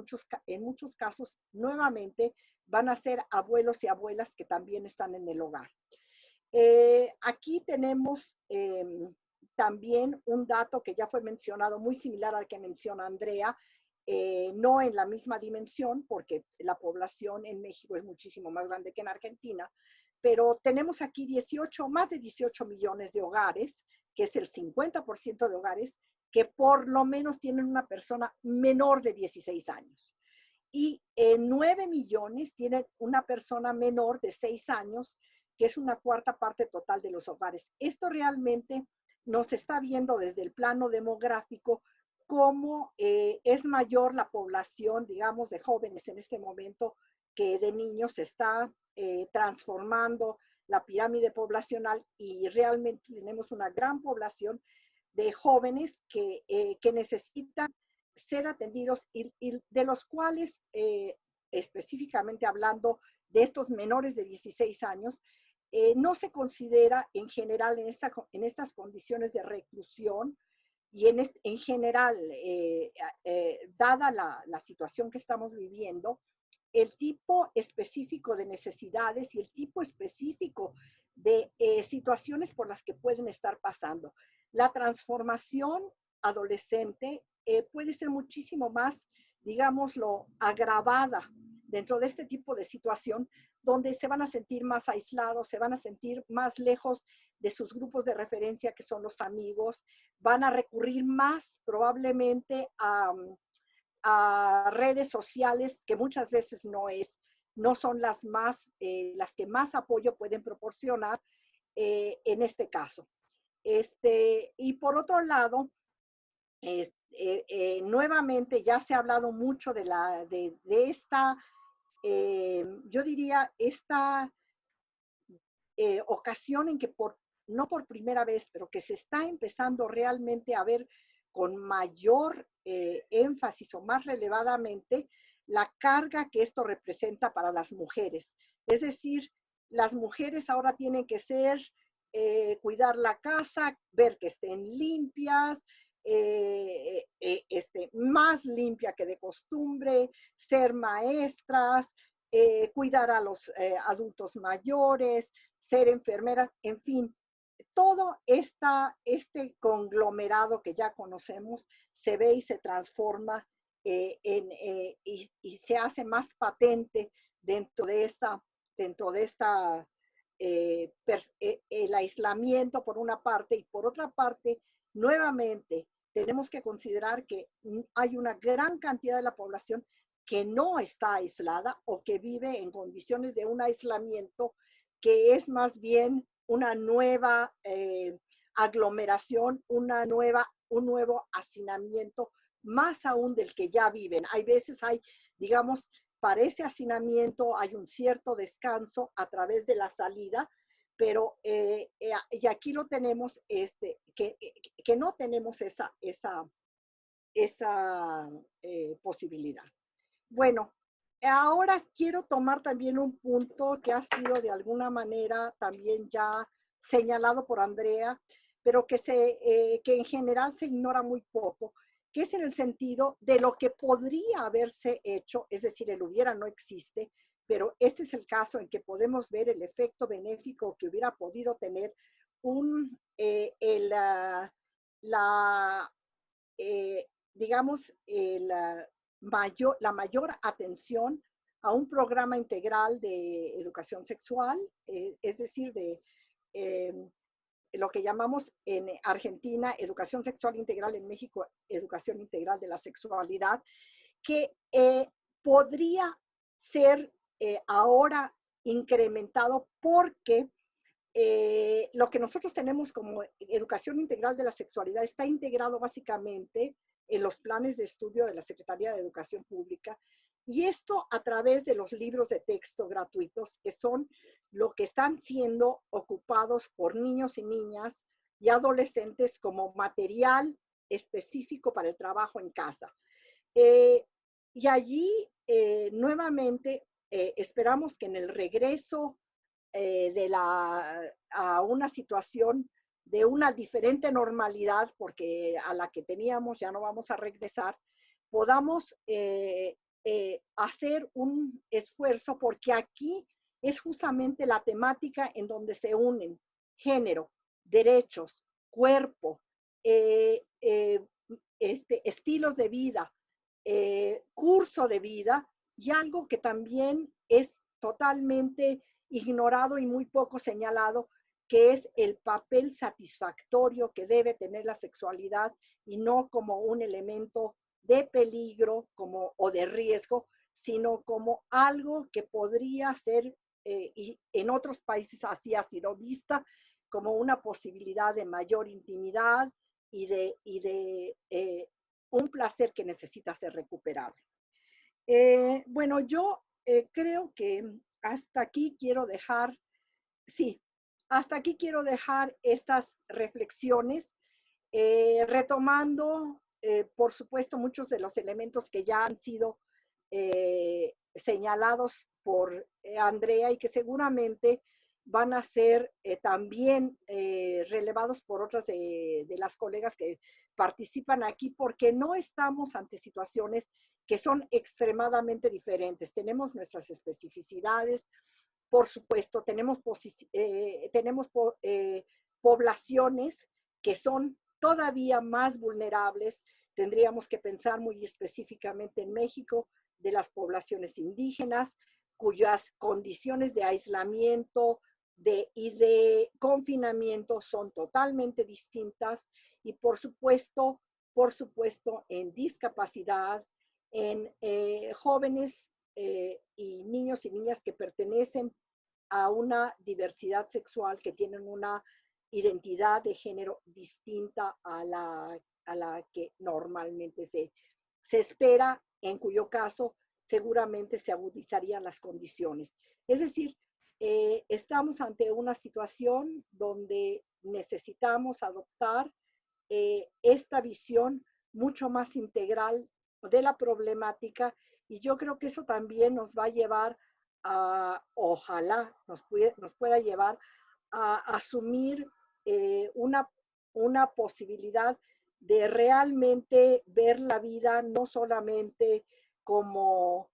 en muchos casos nuevamente van a ser abuelos y abuelas que también están en el hogar. Aquí tenemos también un dato que ya fue mencionado, muy similar al que menciona Andrea, no en la misma dimensión, porque la población en México es muchísimo más grande que en Argentina, pero tenemos aquí más de 18 millones de hogares, que es el 50% de hogares, que por lo menos tienen una persona menor de 16 años. Y 9 millones tienen una persona menor de 6 años, que es una cuarta parte total de los hogares. Esto realmente nos está viendo desde el plano demográfico cómo es mayor la población, digamos, de jóvenes en este momento que de niños. Se está transformando la pirámide poblacional y realmente tenemos una gran población de jóvenes que necesitan ser atendidos y de los cuales, específicamente hablando de estos menores de 16 años, no se considera en general en estas condiciones de reclusión y en general, dada la situación que estamos viviendo, el tipo específico de necesidades y el tipo específico de situaciones por las que pueden estar pasando. La transformación adolescente puede ser muchísimo más, digámoslo, agravada dentro de este tipo de situación, donde se van a sentir más aislados, se van a sentir más lejos de sus grupos de referencia, que son los amigos, van a recurrir más probablemente a redes sociales, que muchas veces no son las que más apoyo pueden proporcionar en este caso. Y por otro lado, nuevamente ya se ha hablado mucho de esta, yo diría, esta ocasión en que no por primera vez, pero que se está empezando realmente a ver con mayor énfasis o más relevadamente la carga que esto representa para las mujeres. Es decir, las mujeres ahora tienen que cuidar la casa, ver que estén limpias, más limpia que de costumbre, ser maestras, cuidar a los adultos mayores, ser enfermeras, en fin, todo este conglomerado que ya conocemos se ve y se transforma y se hace más patente dentro de el aislamiento por una parte, y por otra parte, nuevamente, tenemos que considerar que hay una gran cantidad de la población que no está aislada o que vive en condiciones de un aislamiento que es más bien una nueva aglomeración, un nuevo hacinamiento, más aún del que ya viven. Hay veces digamos, para ese hacinamiento hay un cierto descanso a través de la salida, pero y aquí lo tenemos, que no tenemos esa posibilidad. Bueno, ahora quiero tomar también un punto que ha sido de alguna manera también ya señalado por Andrea, pero que en general se ignora muy poco, que es en el sentido de lo que podría haberse hecho, es decir, el hubiera no existe, pero este es el caso en que podemos ver el efecto benéfico que hubiera podido tener digamos, la mayor atención a un programa integral de educación sexual, es decir, de lo que llamamos en Argentina educación sexual integral, en México educación integral de la sexualidad, que podría ser ahora incrementado porque lo que nosotros tenemos como educación integral de la sexualidad está integrado básicamente en los planes de estudio de la Secretaría de Educación Pública, y esto a través de los libros de texto gratuitos, que son lo que están siendo ocupados por niños y niñas y adolescentes como material específico para el trabajo en casa. Y allí nuevamente esperamos que en el regreso a una situación de una diferente normalidad, porque a la que teníamos ya no vamos a regresar, podamos hacer un esfuerzo, porque aquí es justamente la temática en donde se unen género, derechos, cuerpo, estilos de vida, curso de vida, y algo que también es totalmente ignorado y muy poco señalado, que es el papel satisfactorio que debe tener la sexualidad, y no como un elemento de peligro o de riesgo, sino como algo que podría ser, y en otros países así ha sido vista, como una posibilidad de mayor intimidad y de un placer que necesita ser recuperado. Bueno, yo creo que hasta aquí quiero dejar, hasta aquí quiero dejar estas reflexiones, retomando, por supuesto, muchos de los elementos que ya han sido señalados por Andrea, y que seguramente van a ser también relevados por otras de las colegas que participan aquí, porque no estamos ante situaciones que son extremadamente diferentes. Tenemos nuestras especificidades, por supuesto, tenemos poblaciones que son todavía más vulnerables. Tendríamos que pensar muy específicamente en México de las poblaciones indígenas, cuyas condiciones de aislamiento y de confinamiento son totalmente distintas, y por supuesto en discapacidad, en jóvenes y niños y niñas que pertenecen a una diversidad sexual, que tienen una identidad de género distinta a la que normalmente se espera, en cuyo caso seguramente se agudizarían las condiciones. Es decir, estamos ante una situación donde necesitamos adoptar esta visión mucho más integral de la problemática, y yo creo que eso también nos va a llevar ojalá nos pueda llevar a asumir una posibilidad de realmente ver la vida no solamente como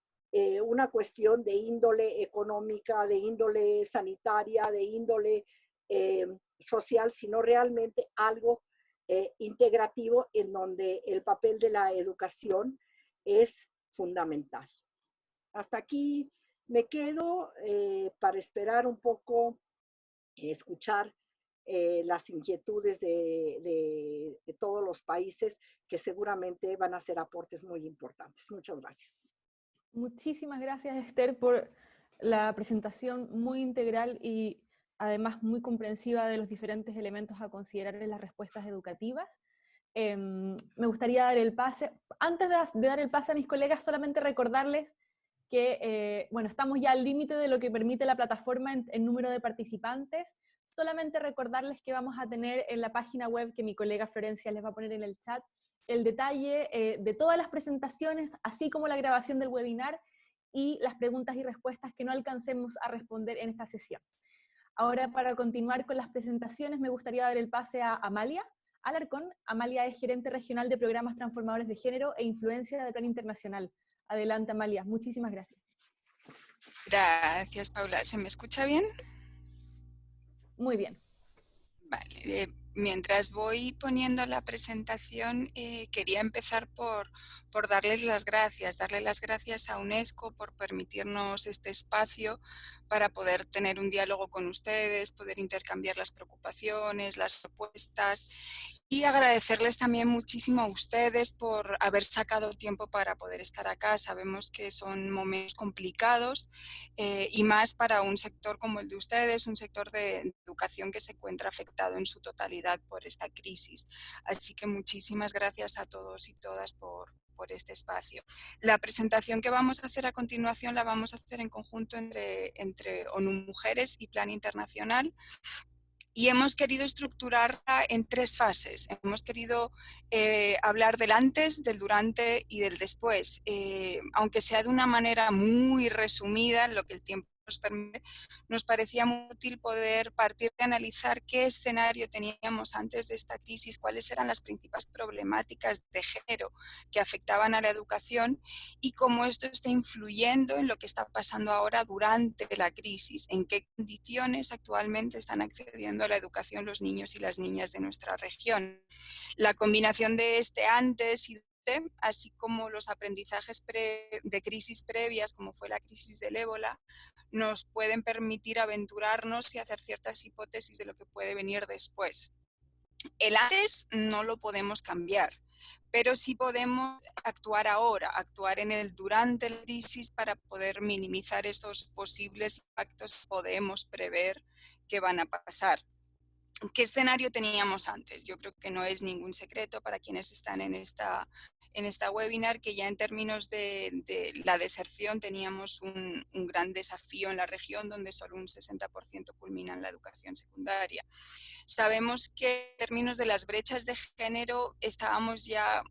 una cuestión de índole económica, de índole sanitaria, de índole social, sino realmente algo integrativo, en donde el papel de la educación es fundamental. Hasta aquí me quedo para esperar un poco, escuchar las inquietudes de todos los países, que seguramente van a ser aportes muy importantes. Muchas gracias. Muchísimas gracias, Esther, por la presentación muy integral y además muy comprensiva de los diferentes elementos a considerar en las respuestas educativas. Me gustaría dar el pase, antes de dar el pase a mis colegas, solamente recordarles que bueno, estamos ya al límite de lo que permite la plataforma en número de participantes. Solamente recordarles que vamos a tener en la página web, que mi colega Florencia les va a poner en el chat, el detalle de todas las presentaciones, así como la grabación del webinar y las preguntas y respuestas que no alcancemos a responder en esta sesión. Ahora, para continuar con las presentaciones, me gustaría dar el pase a Amalia Alarcón. Amalia es gerente regional de programas transformadores de género e influencia de Plan Internacional. Adelante, Amalia. Muchísimas gracias. Gracias, Paula. ¿Se me escucha bien? Muy bien. Vale. Mientras voy poniendo la presentación, quería empezar por darles las gracias. Darle las gracias a UNESCO por permitirnos este espacio para poder tener un diálogo con ustedes, poder intercambiar las preocupaciones, las propuestas. Y agradecerles también muchísimo a ustedes por haber sacado tiempo para poder estar acá. Sabemos que son momentos complicados y más para un sector como el de ustedes, un sector de educación que se encuentra afectado en su totalidad por esta crisis. Así que muchísimas gracias a todos y todas por este espacio. La presentación que vamos a hacer a continuación la vamos a hacer en conjunto entre ONU Mujeres y Plan Internacional. Y hemos querido estructurarla en 3 fases. Hemos querido hablar del antes, del durante y del después. Aunque sea de una manera muy resumida, en lo que el tiempo nos permite, nos parecía muy útil poder partir de analizar qué escenario teníamos antes de esta crisis, cuáles eran las principales problemáticas de género que afectaban a la educación y cómo esto está influyendo en lo que está pasando ahora durante la crisis, en qué condiciones actualmente están accediendo a la educación los niños y las niñas de nuestra región. La combinación de este antes y así como los aprendizajes de crisis previas, como fue la crisis del ébola, nos pueden permitir aventurarnos y hacer ciertas hipótesis de lo que puede venir después. El antes no lo podemos cambiar, pero sí podemos actuar ahora, actuar en el durante la crisis para poder minimizar esos posibles impactos que podemos prever que van a pasar. ¿Qué escenario teníamos antes? Yo creo que no es ningún secreto para quienes están en esta webinar que ya en términos de la deserción teníamos un gran desafío en la región donde solo un 60% culminan la educación secundaria. Sabemos que en términos de las brechas de género estábamos ya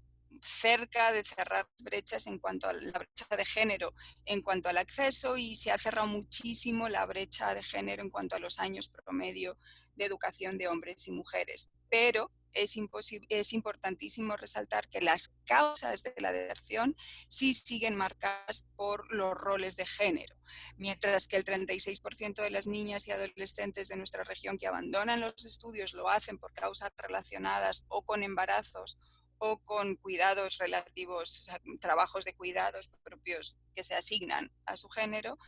cerca de cerrar brechas en cuanto a la brecha de género, en cuanto al acceso, y se ha cerrado muchísimo la brecha de género en cuanto a los años promedio de educación de hombres y mujeres. Pero es importantísimo resaltar que las causas de la deserción sí siguen marcadas por los roles de género, mientras que el 36% de las niñas y adolescentes de nuestra región que abandonan los estudios lo hacen por causas relacionadas o con embarazos o con cuidados relativos, o sea, trabajos de cuidados propios que se asignan a su género.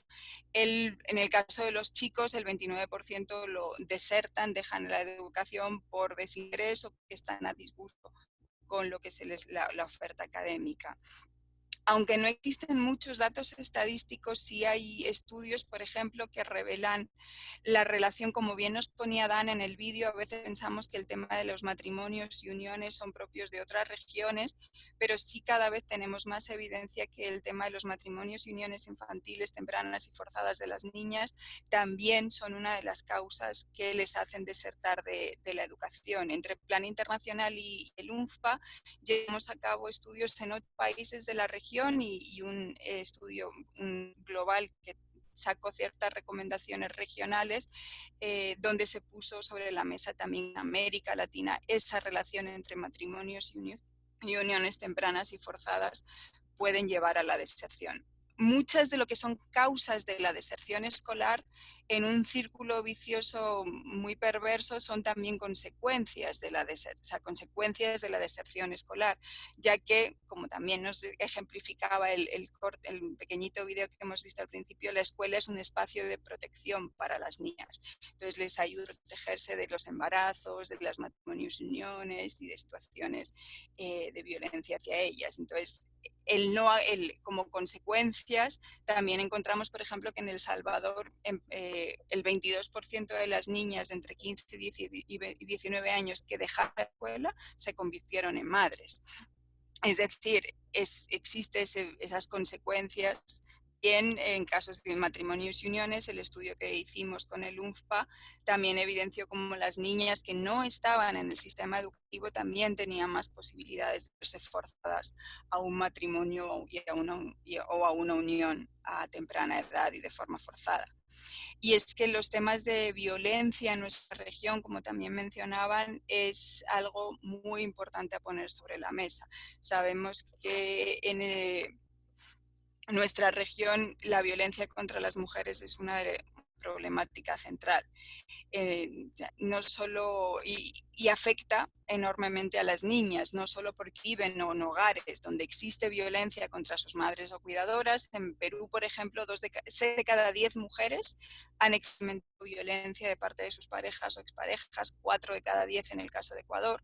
En el caso de los chicos, el 29% lo desertan, dejan la educación por desinterés o porque están a disgusto con lo que es la oferta académica. Aunque no existen muchos datos estadísticos, sí hay estudios, por ejemplo, que revelan la relación, como bien nos ponía Dan en el vídeo. A veces pensamos que el tema de los matrimonios y uniones son propios de otras regiones, pero sí cada vez tenemos más evidencia que el tema de los matrimonios y uniones infantiles tempranas y forzadas de las niñas también son una de las causas que les hacen desertar de la educación. Entre Plan Internacional y el UNFPA llevamos a cabo estudios en 8 países de la región y un estudio global que sacó ciertas recomendaciones regionales donde se puso sobre la mesa también en América Latina esa relación entre matrimonios y uniones tempranas y forzadas pueden llevar a la deserción. muchas de lo que son causas de la deserción escolar, en un círculo vicioso muy perverso, son también consecuencias de la deserción escolar, ya que, como también nos ejemplificaba el pequeñito video que hemos visto al principio, la escuela es un espacio de protección para las niñas. Entonces les ayuda a protegerse de los embarazos, de las matrimonios y uniones y de situaciones de violencia hacia ellas. Entonces, como consecuencias, también encontramos, por ejemplo, que en El Salvador el 22% de las niñas de entre 15 y 19 años que dejaron la escuela se convirtieron en madres. Es decir, existen esas consecuencias. Bien, en casos de matrimonios y uniones, el estudio que hicimos con el UNFPA también evidenció cómo las niñas que no estaban en el sistema educativo también tenían más posibilidades de verse forzadas a un matrimonio o a una unión a temprana edad y de forma forzada. Y es que los temas de violencia en nuestra región, como también mencionaban, es algo muy importante a poner sobre la mesa. Sabemos que en nuestra región la violencia contra las mujeres es una problemática central. No solo, y afecta enormemente a las niñas, no solo porque viven en hogares donde existe violencia contra sus madres o cuidadoras. En Perú, por ejemplo, 6 de cada 10 mujeres han experimentado violencia de parte de sus parejas o exparejas, 4 de cada 10 en el caso de Ecuador.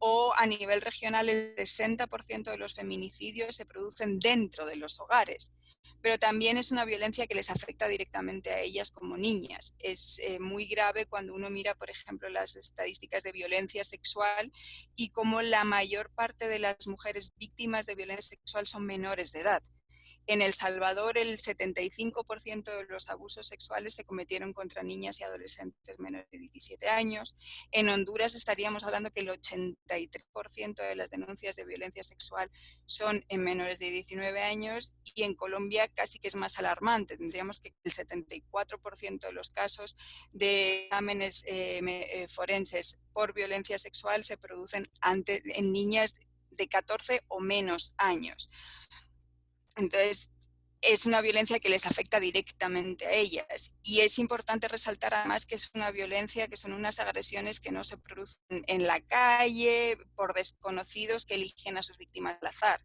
O a nivel regional, el 60% de los feminicidios se producen dentro de los hogares. Pero también es una violencia que les afecta directamente a ellas como niñas. Es muy grave cuando uno mira, por ejemplo, las estadísticas de violencia sexual y cómo la mayor parte de las mujeres víctimas de violencia sexual son menores de edad. En El Salvador, el 75% de los abusos sexuales se cometieron contra niñas y adolescentes menores de 17 años. En Honduras estaríamos hablando que el 83% de las denuncias de violencia sexual son en menores de 19 años, y en Colombia casi que es más alarmante. Tendríamos que el 74% de los casos de exámenes forenses por violencia sexual se producen en niñas de 14 o menos años. Entonces, es una violencia que les afecta directamente a ellas. Y es importante resaltar además que es una violencia, que son unas agresiones que no se producen en la calle por desconocidos que eligen a sus víctimas al azar.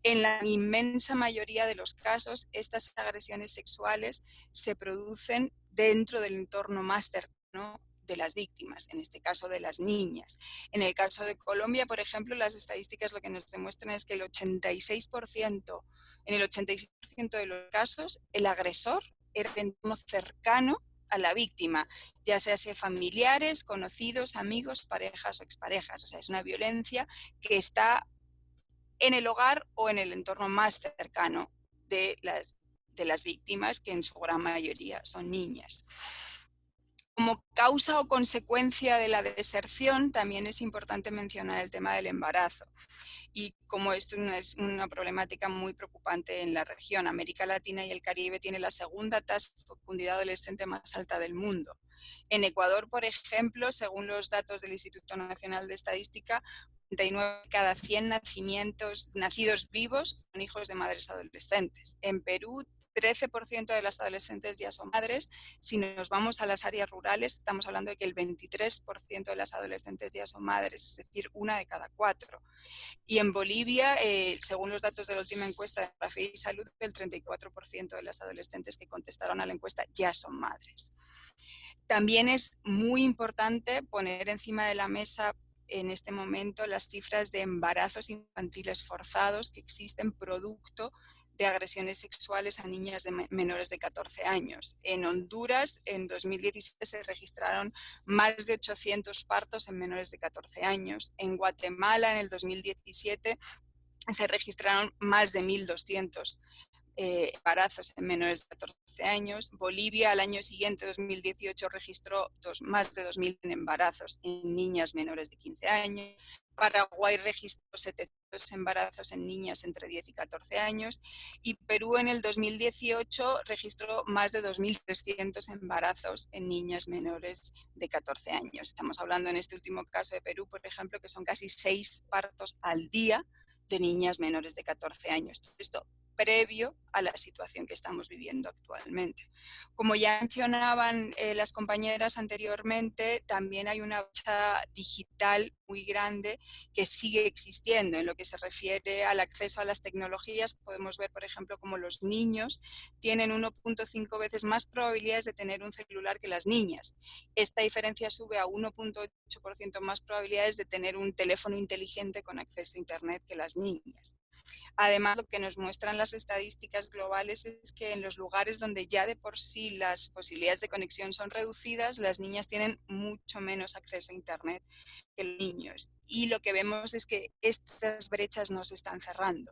En la inmensa mayoría de los casos, estas agresiones sexuales se producen dentro del entorno más cercano de las víctimas, en este caso de las niñas. En el caso de Colombia, por ejemplo, las estadísticas lo que nos demuestran es que en el 86% de los casos, el agresor era el entorno cercano a la víctima, ya sea familiares, conocidos, amigos, parejas o exparejas. O sea, es una violencia que está en el hogar o en el entorno más cercano de las víctimas, que en su gran mayoría son niñas. Como causa o consecuencia de la deserción, también es importante mencionar el tema del embarazo. Y como esto es una problemática muy preocupante en la región, América Latina y el Caribe tiene la segunda tasa de fecundidad adolescente más alta del mundo. En Ecuador, por ejemplo, según los datos del Instituto Nacional de Estadística, 39 de cada 100 nacidos vivos son hijos de madres adolescentes. En Perú, 13% de las adolescentes ya son madres. Si nos vamos a las áreas rurales, estamos hablando de que el 23% de las adolescentes ya son madres, es decir, 1 de cada 4. Y en Bolivia, según los datos de la última encuesta de Demografía y Salud, el 34% de las adolescentes que contestaron a la encuesta ya son madres. También es muy importante poner encima de la mesa en este momento las cifras de embarazos infantiles forzados que existen producto de agresiones sexuales a niñas menores de 14 años. En Honduras, en 2017, se registraron más de 800 partos en menores de 14 años. En Guatemala, en el 2017, se registraron más de 1.200 embarazos en menores de 14 años. Bolivia al año siguiente, 2018, registró más de 2.000 embarazos en niñas menores de 15 años. Paraguay registró 700 embarazos en niñas entre 10 y 14 años. Y Perú en el 2018 registró más de 2.300 embarazos en niñas menores de 14 años. Estamos hablando en este último caso de Perú, por ejemplo, que son casi 6 partos al día de niñas menores de 14 años. Esto previo a la situación que estamos viviendo actualmente. Como ya mencionaban las compañeras anteriormente, también hay una brecha digital muy grande que sigue existiendo. En lo que se refiere al acceso a las tecnologías, podemos ver, por ejemplo, como los niños tienen 1.5 veces más probabilidades de tener un celular que las niñas. Esta diferencia sube a 1.8% más probabilidades de tener un teléfono inteligente con acceso a Internet que las niñas. Además, lo que nos muestran las estadísticas globales es que en los lugares donde ya de por sí las posibilidades de conexión son reducidas, las niñas tienen mucho menos acceso a Internet que los niños. Y lo que vemos es que estas brechas no se están cerrando.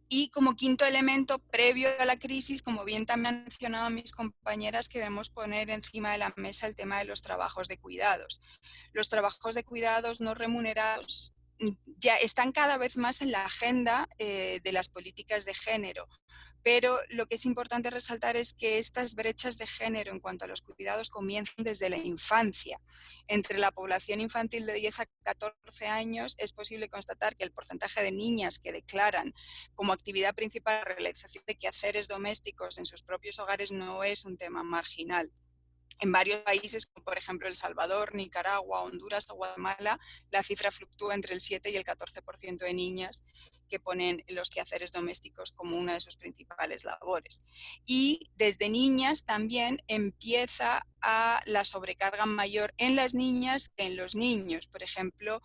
Y como quinto elemento previo a la crisis, como bien también han mencionado mis compañeras, queremos poner encima de la mesa el tema de los trabajos de cuidados. Los trabajos de cuidados no remunerados ya están cada vez más en la agenda de las políticas de género, pero lo que es importante resaltar es que estas brechas de género en cuanto a los cuidados comienzan desde la infancia. Entre la población infantil de 10 a 14 años es posible constatar que el porcentaje de niñas que declaran como actividad principal la realización de quehaceres domésticos en sus propios hogares no es un tema marginal. En varios países, como por ejemplo El Salvador, Nicaragua, Honduras o Guatemala, la cifra fluctúa entre el 7 y el 14% de niñas que ponen los quehaceres domésticos como una de sus principales labores. Y desde niñas también empieza a la sobrecarga mayor en las niñas que en los niños. Por ejemplo,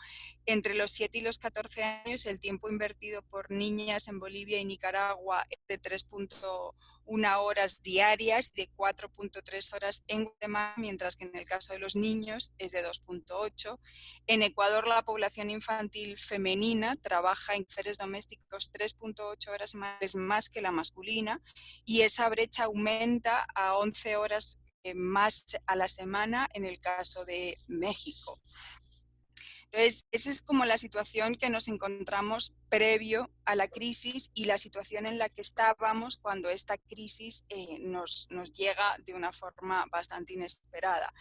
entre los 7 y los 14 años, el tiempo invertido por niñas en Bolivia y Nicaragua es de 3.1 horas diarias, de 4.3 horas en Guatemala, mientras que en el caso de los niños es de 2.8. En Ecuador, la población infantil femenina trabaja en quehaceres domésticos 3.8 horas semanales más que la masculina, y esa brecha aumenta a 11 horas más a la semana en el caso de México. Entonces, esa es como la situación que nos encontramos previo a la crisis y la situación en la que estábamos cuando esta crisis nos llega de una forma bastante inesperada.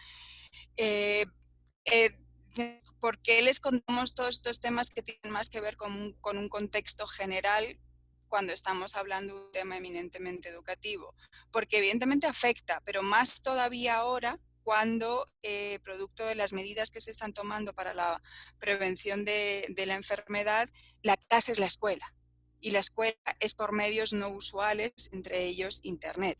¿Por qué les contamos todos estos temas que tienen más que ver con un contexto general cuando estamos hablando de un tema eminentemente educativo? Porque evidentemente afecta, pero más todavía ahora cuando, producto de las medidas que se están tomando para la prevención de la enfermedad, la casa es la escuela. Y la escuela es por medios no usuales, entre ellos Internet.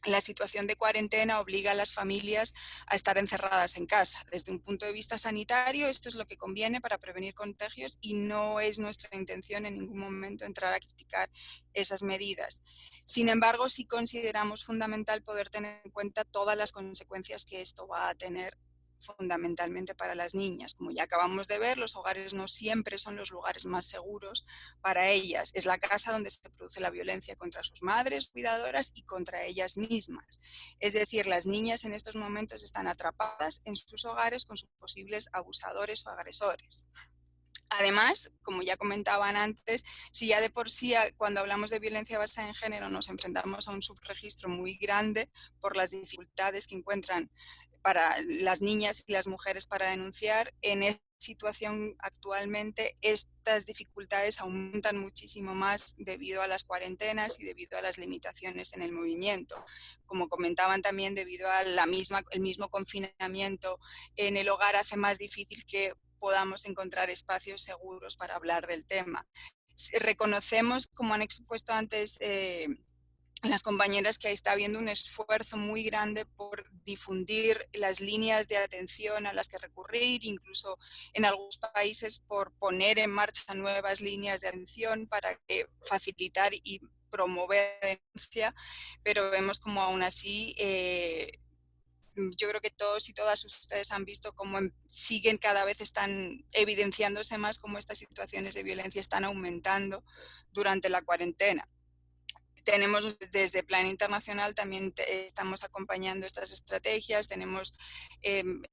La situación de cuarentena obliga a las familias a estar encerradas en casa. Desde un punto de vista sanitario, esto es lo que conviene para prevenir contagios y no es nuestra intención en ningún momento entrar a criticar esas medidas. Sin embargo, sí consideramos fundamental poder tener en cuenta todas las consecuencias que esto va a tener fundamentalmente para las niñas. Como ya acabamos de ver, los hogares no siempre son los lugares más seguros para ellas. Es la casa donde se produce la violencia contra sus madres, cuidadoras y contra ellas mismas. Es decir, las niñas en estos momentos están atrapadas en sus hogares con sus posibles abusadores o agresores. Además, como ya comentaban antes, si ya de por sí cuando hablamos de violencia basada en género nos enfrentamos a un subregistro muy grande por las dificultades que encuentran para las niñas y las mujeres para denunciar, en esta situación actualmente estas dificultades aumentan muchísimo más debido a las cuarentenas y debido a las limitaciones en el movimiento. Como comentaban también, debido a el mismo confinamiento en el hogar hace más difícil que podamos encontrar espacios seguros para hablar del tema. Reconocemos, como han expuesto antes las compañeras, que está habiendo un esfuerzo muy grande por difundir las líneas de atención a las que recurrir, incluso en algunos países por poner en marcha nuevas líneas de atención para facilitar y promover la denuncia, pero vemos como aún así yo creo que todos y todas ustedes han visto cómo siguen cada vez están evidenciándose más cómo estas situaciones de violencia están aumentando durante la cuarentena. Tenemos desde Plan Internacional también estamos acompañando estas estrategias, tenemos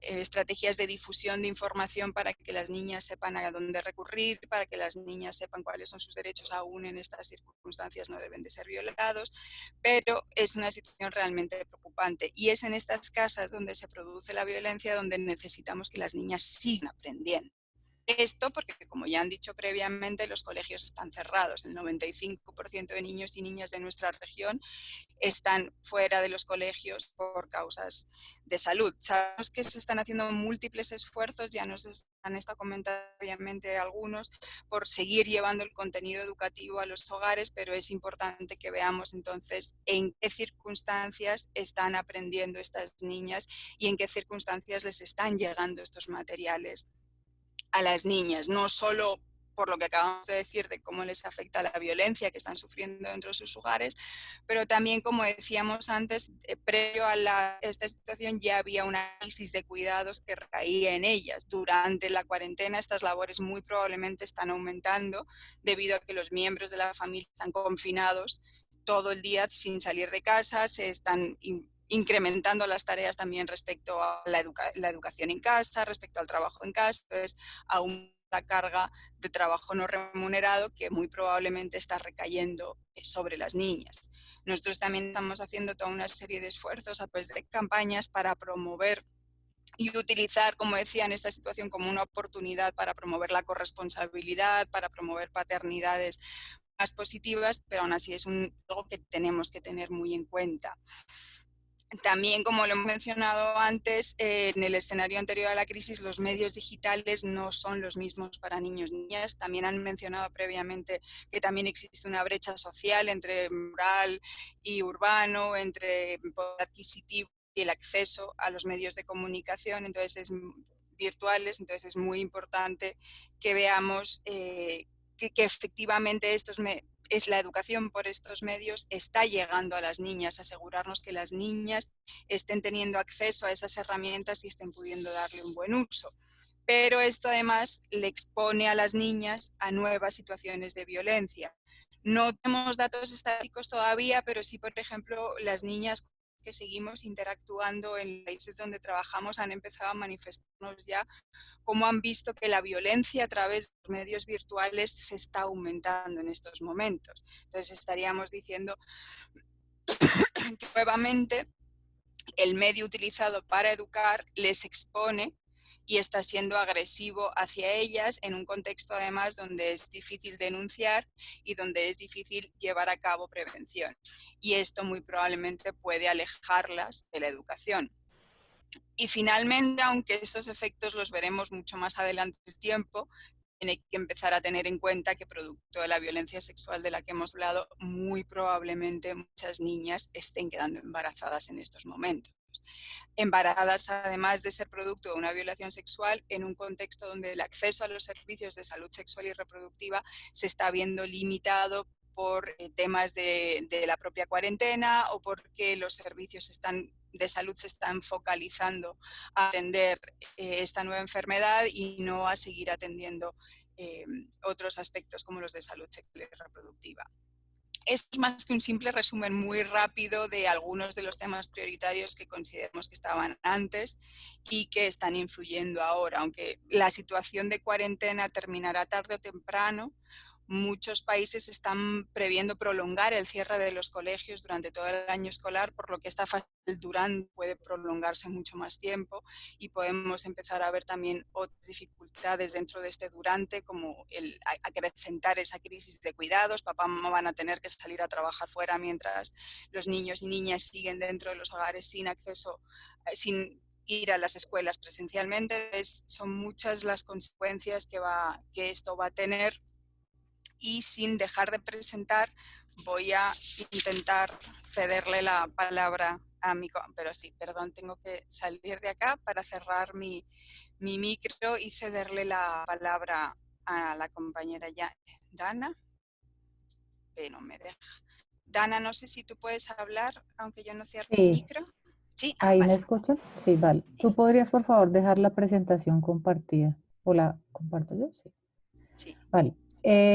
estrategias de difusión de información para que las niñas sepan a dónde recurrir, para que las niñas sepan cuáles son sus derechos, aún en estas circunstancias no deben de ser violados, pero es una situación realmente preocupante y es en estas casas donde se produce la violencia donde necesitamos que las niñas sigan aprendiendo. Esto porque, como ya han dicho previamente, los colegios están cerrados. El 95% de niños y niñas de nuestra región están fuera de los colegios por causas de salud. Sabemos que se están haciendo múltiples esfuerzos, ya nos han estado comentando obviamente algunos, por seguir llevando el contenido educativo a los hogares, pero es importante que veamos entonces en qué circunstancias están aprendiendo estas niñas y en qué circunstancias les están llegando estos materiales a las niñas, no solo por lo que acabamos de decir de cómo les afecta la violencia que están sufriendo dentro de sus hogares, pero también, como decíamos antes, previo a esta situación ya había una crisis de cuidados que recaía en ellas. Durante la cuarentena estas labores muy probablemente están aumentando debido a que los miembros de la familia están confinados todo el día sin salir de casa, se están incrementando las tareas también respecto a la educación en casa, respecto al trabajo en casa. Entonces, aún la carga de trabajo no remunerado que muy probablemente está recayendo sobre las niñas. Nosotros también estamos haciendo toda una serie de esfuerzos a través de campañas para promover y utilizar, como decía, en esta situación como una oportunidad para promover la corresponsabilidad, para promover paternidades más positivas, pero aún así es algo que tenemos que tener muy en cuenta. También, como lo hemos mencionado antes, en el escenario anterior a la crisis, los medios digitales no son los mismos para niños y niñas. También han mencionado previamente que también existe una brecha social entre rural y urbano, entre poder adquisitivo y el acceso a los medios de comunicación, virtuales. Entonces es muy importante que veamos que efectivamente es la educación por estos medios está llegando a las niñas, asegurarnos que las niñas estén teniendo acceso a esas herramientas y estén pudiendo darle un buen uso. Pero esto además le expone a las niñas a nuevas situaciones de violencia. No tenemos datos estadísticos todavía, pero sí, por ejemplo, las niñas que seguimos interactuando en países donde trabajamos han empezado a manifestarnos ya cómo han visto que la violencia a través de los medios virtuales se está aumentando en estos momentos. Entonces estaríamos diciendo que nuevamente el medio utilizado para educar les expone y está siendo agresivo hacia ellas en un contexto además donde es difícil denunciar y donde es difícil llevar a cabo prevención. Y esto muy probablemente puede alejarlas de la educación. Y finalmente, aunque estos efectos los veremos mucho más adelante en el tiempo, tiene que empezar a tener en cuenta que producto de la violencia sexual de la que hemos hablado, muy probablemente muchas niñas estén quedando embarazadas en estos momentos. Embarazadas además de ser producto de una violación sexual en un contexto donde el acceso a los servicios de salud sexual y reproductiva se está viendo limitado por temas de la propia cuarentena o porque los servicios de salud se están focalizando a atender esta nueva enfermedad y no a seguir atendiendo otros aspectos como los de salud sexual y reproductiva. Esto es más que un simple resumen muy rápido de algunos de los temas prioritarios que consideramos que estaban antes y que están influyendo ahora. Aunque la situación de cuarentena terminará tarde o temprano, muchos países están previendo prolongar el cierre de los colegios durante todo el año escolar, por lo que esta fase del durante puede prolongarse mucho más tiempo y podemos empezar a ver también otras dificultades dentro de este durante, como el acrecentar esa crisis de cuidados. Papá y mamá van a tener que salir a trabajar fuera mientras los niños y niñas siguen dentro de los hogares sin acceso, sin ir a las escuelas presencialmente. Son muchas las consecuencias que esto va a tener. Y sin dejar de presentar, voy a intentar cederle la palabra a mi pero sí, perdón, tengo que salir de acá para cerrar mi micro y cederle la palabra a la compañera Dana, que no me deja. Dana, no sé si tú puedes hablar, aunque yo no cierre mi Sí, micro. Sí, ¿ahí me vale. escuchas? Sí, vale. ¿Tú podrías, por favor, dejar la presentación compartida? ¿O la comparto yo? Sí. Sí. Vale.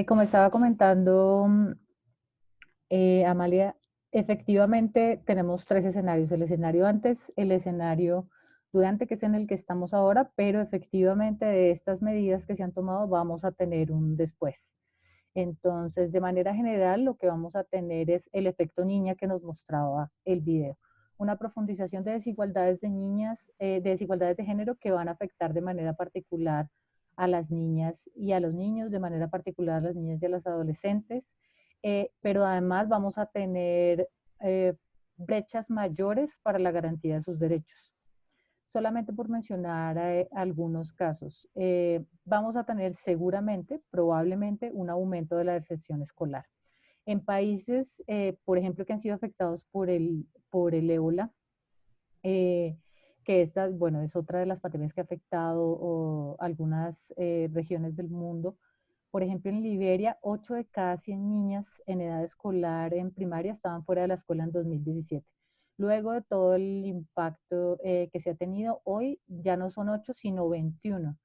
Como estaba comentando Amalia, efectivamente tenemos tres escenarios. El escenario antes, el escenario durante, que es en el que estamos ahora, pero efectivamente de estas medidas que se han tomado vamos a tener un después. Entonces, de manera general, lo que vamos a tener es el efecto niña que nos mostraba el video. Una profundización de desigualdades de niñas, de desigualdades de género que van a afectar de manera particular a las niñas y a los niños, de manera particular a las niñas y a las adolescentes, pero además vamos a tener brechas mayores para la garantía de sus derechos. Solamente por mencionar algunos casos, vamos a tener seguramente, probablemente, un aumento de la deserción escolar. En países, por ejemplo, que han sido afectados por el ébola, que esta, bueno, es otra de las pandemias que ha afectado algunas regiones del mundo. Por ejemplo, en Liberia, 8 de cada 100 niñas en edad escolar en primaria estaban fuera de la escuela en 2017. Luego de todo el impacto que se ha tenido, hoy ya no son 8, sino 21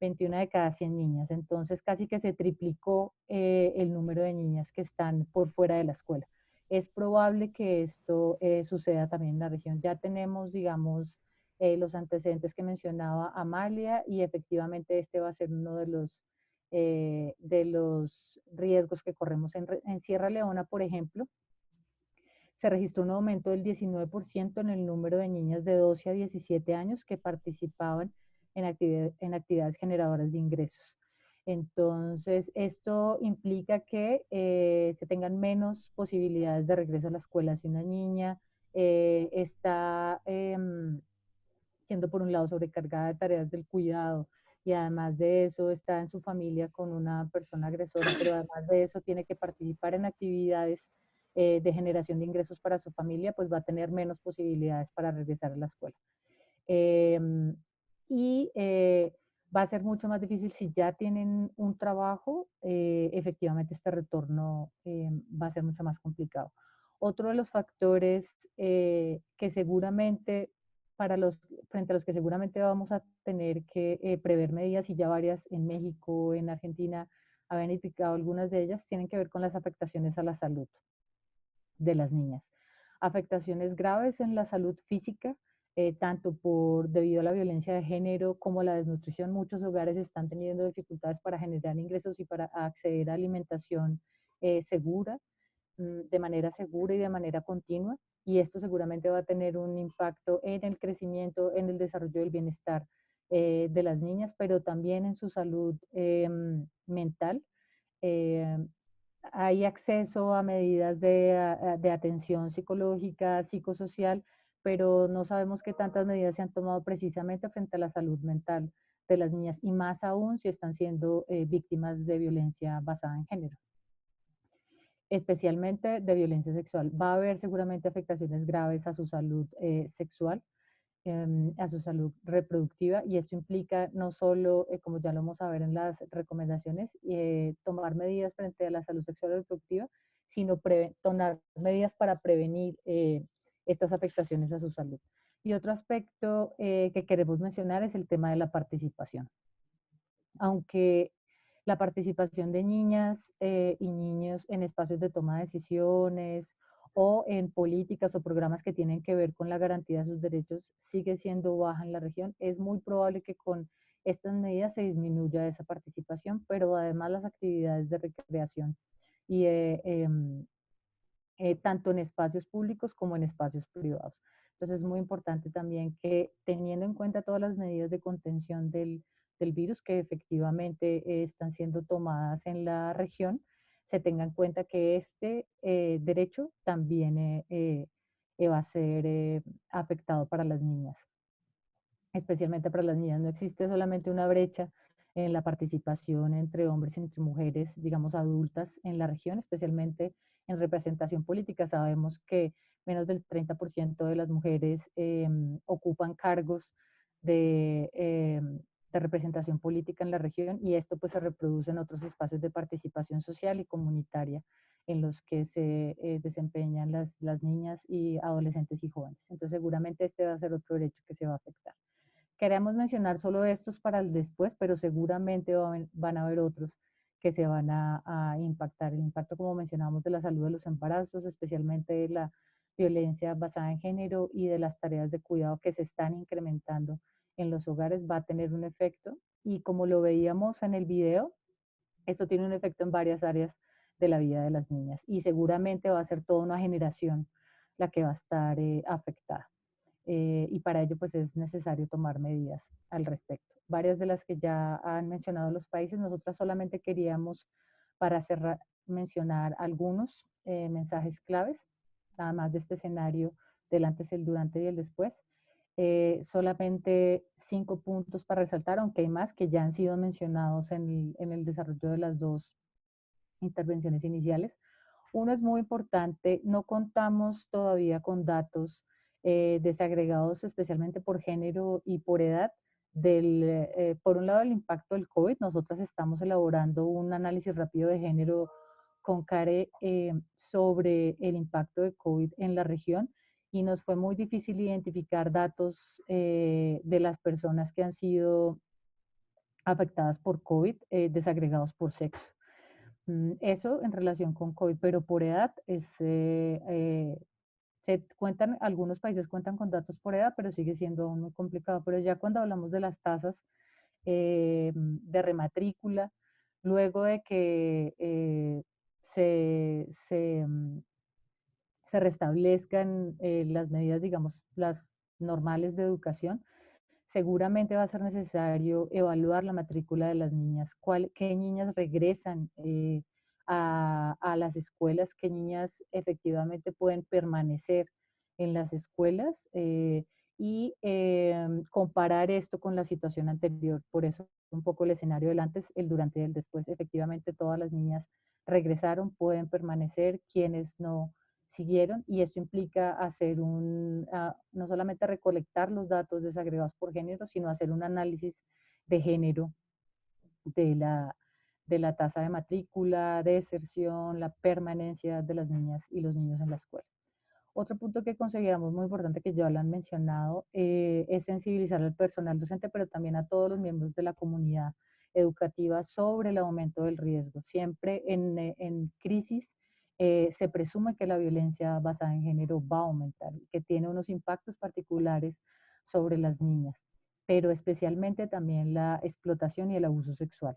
de cada 100 niñas. Entonces, casi que se triplicó el número de niñas que están por fuera de la escuela. Es probable que esto suceda también en la región. Ya tenemos, digamos, los antecedentes que mencionaba Amalia, y efectivamente este va a ser uno de los riesgos que corremos en Sierra Leona, por ejemplo. Se registró un aumento del 19% en el número de niñas de 12 a 17 años que participaban en actividades generadoras de ingresos. Entonces, esto implica que se tengan menos posibilidades de regreso a la escuela. Si una niña está siendo por un lado sobrecargada de tareas del cuidado, y además de eso está en su familia con una persona agresora, pero además de eso tiene que participar en actividades de generación de ingresos para su familia, pues va a tener menos posibilidades para regresar a la escuela. Y va a ser mucho más difícil si ya tienen un trabajo, efectivamente este retorno va a ser mucho más complicado. Otro de los factores que seguramente frente a los que seguramente vamos a tener que prever medidas, y ya varias en México, en Argentina, habían indicado algunas de ellas, tienen que ver con las afectaciones a la salud de las niñas. Afectaciones graves en la salud física, tanto debido a la violencia de género como la desnutrición. Muchos hogares están teniendo dificultades para generar ingresos y para acceder a alimentación segura, de manera segura y de manera continua, y esto seguramente va a tener un impacto en el crecimiento, en el desarrollo del bienestar de las niñas, pero también en su salud mental. Hay acceso a medidas de atención psicológica, psicosocial, pero no sabemos qué tantas medidas se han tomado precisamente frente a la salud mental de las niñas, y más aún si están siendo víctimas de violencia basada en género, especialmente de violencia sexual. Va a haber seguramente afectaciones graves a su salud sexual, a su salud reproductiva, y esto implica no solo, como ya lo vamos a ver en las recomendaciones, tomar medidas frente a la salud sexual y reproductiva, sino tomar medidas para prevenir estas afectaciones a su salud. Y otro aspecto que queremos mencionar es el tema de la participación. Aunque la participación de niñas y niños en espacios de toma de decisiones o en políticas o programas que tienen que ver con la garantía de sus derechos sigue siendo baja en la región, es muy probable que con estas medidas se disminuya esa participación, pero además las actividades de recreación y tanto en espacios públicos como en espacios privados. Entonces es muy importante también que, teniendo en cuenta todas las medidas de contención del virus que efectivamente están siendo tomadas en la región, se tenga en cuenta que este derecho también va a ser afectado para las niñas, especialmente para las niñas. No existe solamente una brecha en la participación entre hombres y entre mujeres, digamos, adultas en la región, especialmente en representación política. Sabemos que menos del 30% de las mujeres ocupan cargos de representación política en la región, y esto pues se reproduce en otros espacios de participación social y comunitaria en los que se desempeñan las niñas y adolescentes y jóvenes. Entonces seguramente este va a ser otro derecho que se va a afectar. Queremos mencionar solo estos para el después, pero seguramente van a haber otros que se van a impactar. El impacto, como mencionamos, de la salud de los embarazos, especialmente de la violencia basada en género y de las tareas de cuidado que se están incrementando en los hogares, va a tener un efecto. Y como lo veíamos en el video, esto tiene un efecto en varias áreas de la vida de las niñas, y seguramente va a ser toda una generación la que va a estar afectada. y para ello pues es necesario tomar medidas al respecto. Varias de las que ya han mencionado los países, nosotras solamente queríamos, para cerrar, mencionar algunos mensajes claves, nada más de este escenario del antes, el durante y el después. Solamente 5 puntos para resaltar, aunque hay más que ya han sido mencionados en el desarrollo de las dos intervenciones iniciales. Uno es muy importante, no contamos todavía con datos desagregados especialmente por género y por edad. Por un lado, el impacto del COVID. Nosotras estamos elaborando un análisis rápido de género con CARE sobre el impacto de COVID en la región y nos fue muy difícil identificar datos de las personas que han sido afectadas por COVID desagregados por sexo. Eso en relación con COVID, pero por edad se cuentan, algunos países cuentan con datos por edad, pero sigue siendo aún muy complicado. Pero ya cuando hablamos de las tasas de rematrícula, luego de que se restablezcan las medidas, digamos, las normales de educación, seguramente va a ser necesario evaluar la matrícula de las niñas, qué niñas regresan a las escuelas, qué niñas efectivamente pueden permanecer en las escuelas y comparar esto con la situación anterior. Por eso un poco el escenario del antes, el durante y el después. Efectivamente todas las niñas regresaron, pueden permanecer, quienes no siguieron, y esto implica hacer no solamente recolectar los datos desagregados por género, sino hacer un análisis de género de la tasa de matrícula, de deserción, la permanencia de las niñas y los niños en la escuela. Otro punto que consideramos muy importante, que ya lo han mencionado, es sensibilizar al personal docente, pero también a todos los miembros de la comunidad educativa sobre el aumento del riesgo. Siempre en crisis se presume que la violencia basada en género va a aumentar, que tiene unos impactos particulares sobre las niñas, pero especialmente también la explotación y el abuso sexual.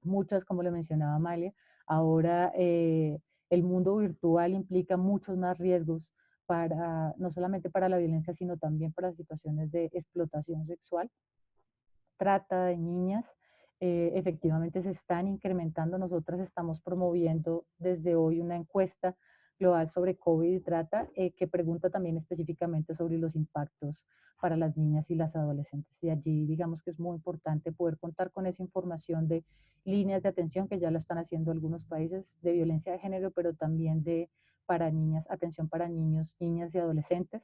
Muchas, como le mencionaba Amalia, ahora el mundo virtual implica muchos más riesgos no solamente para la violencia, sino también para las situaciones de explotación sexual, trata de niñas. Efectivamente se están incrementando. Nosotras estamos promoviendo desde hoy una encuesta global sobre COVID y trata que pregunta también específicamente sobre los impactos para las niñas y las adolescentes. Y allí digamos que es muy importante poder contar con esa información de líneas de atención, que ya lo están haciendo algunos países, de violencia de género, pero también para niñas, atención para niños, niñas y adolescentes.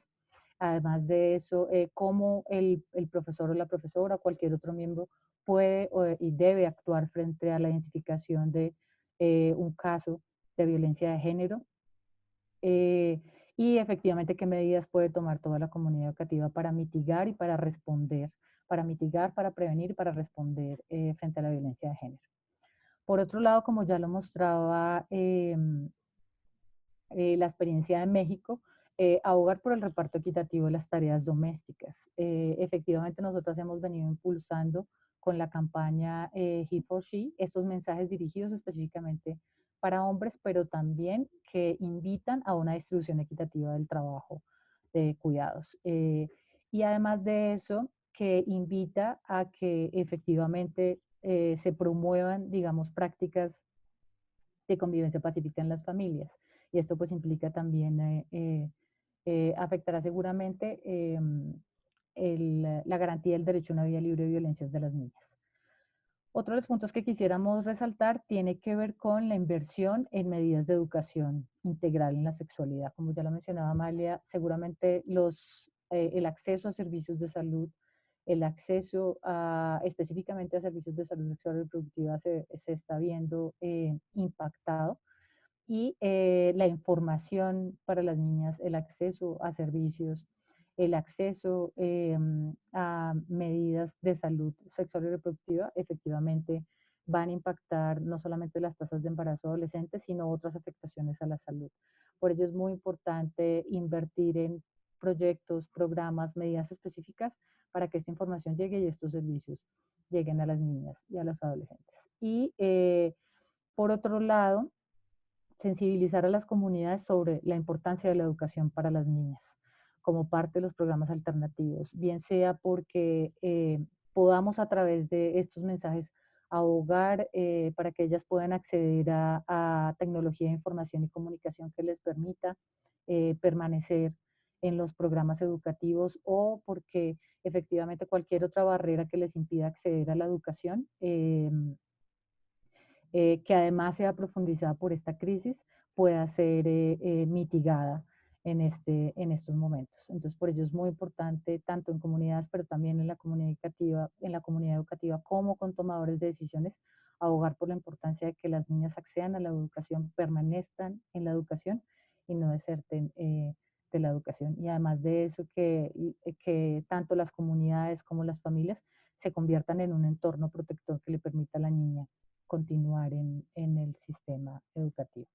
Además de eso, cómo el profesor o la profesora o cualquier otro miembro puede y debe actuar frente a la identificación de un caso de violencia de género. Y efectivamente qué medidas puede tomar toda la comunidad educativa para mitigar y para responder, para mitigar, para prevenir y para responder frente a la violencia de género. Por otro lado, como ya lo mostraba la experiencia de México, abogar por el reparto equitativo de las tareas domésticas. Efectivamente, nosotros hemos venido impulsando con la campaña He for She estos mensajes dirigidos específicamente para hombres, pero también que invitan a una distribución equitativa del trabajo de cuidados. Y además de eso, que invita a que efectivamente se promuevan, digamos, prácticas de convivencia pacífica en las familias. Y esto pues implica también, afectará seguramente la garantía del derecho a una vida libre de violencias de las niñas. Otro de los puntos que quisiéramos resaltar tiene que ver con la inversión en medidas de educación integral en la sexualidad. Como ya lo mencionaba Amalia, seguramente el acceso a servicios de salud, el acceso específicamente a servicios de salud sexual y reproductiva se está viendo impactado, y la información para las niñas, el acceso a servicios, el acceso a medidas de salud sexual y reproductiva, efectivamente van a impactar no solamente las tasas de embarazo adolescente, sino otras afectaciones a la salud. Por ello es muy importante invertir en proyectos, programas, medidas específicas para que esta información llegue y estos servicios lleguen a las niñas y a los adolescentes. Y por otro lado, sensibilizar a las comunidades sobre la importancia de la educación para las niñas. como parte de los programas alternativos, bien sea porque podamos a través de estos mensajes abogar para que ellas puedan acceder a tecnología de información y comunicación que les permita permanecer en los programas educativos, o porque efectivamente cualquier otra barrera que les impida acceder a la educación, que además sea profundizada por esta crisis, pueda ser mitigada en estos momentos. Entonces, por ello es muy importante, tanto en comunidades, pero también en la comunidad educativa como con tomadores de decisiones, abogar por la importancia de que las niñas accedan a la educación, permanezcan en la educación y no deserten de la educación. Y además de eso, que tanto las comunidades como las familias se conviertan en un entorno protector que le permita a la niña continuar en el sistema educativo.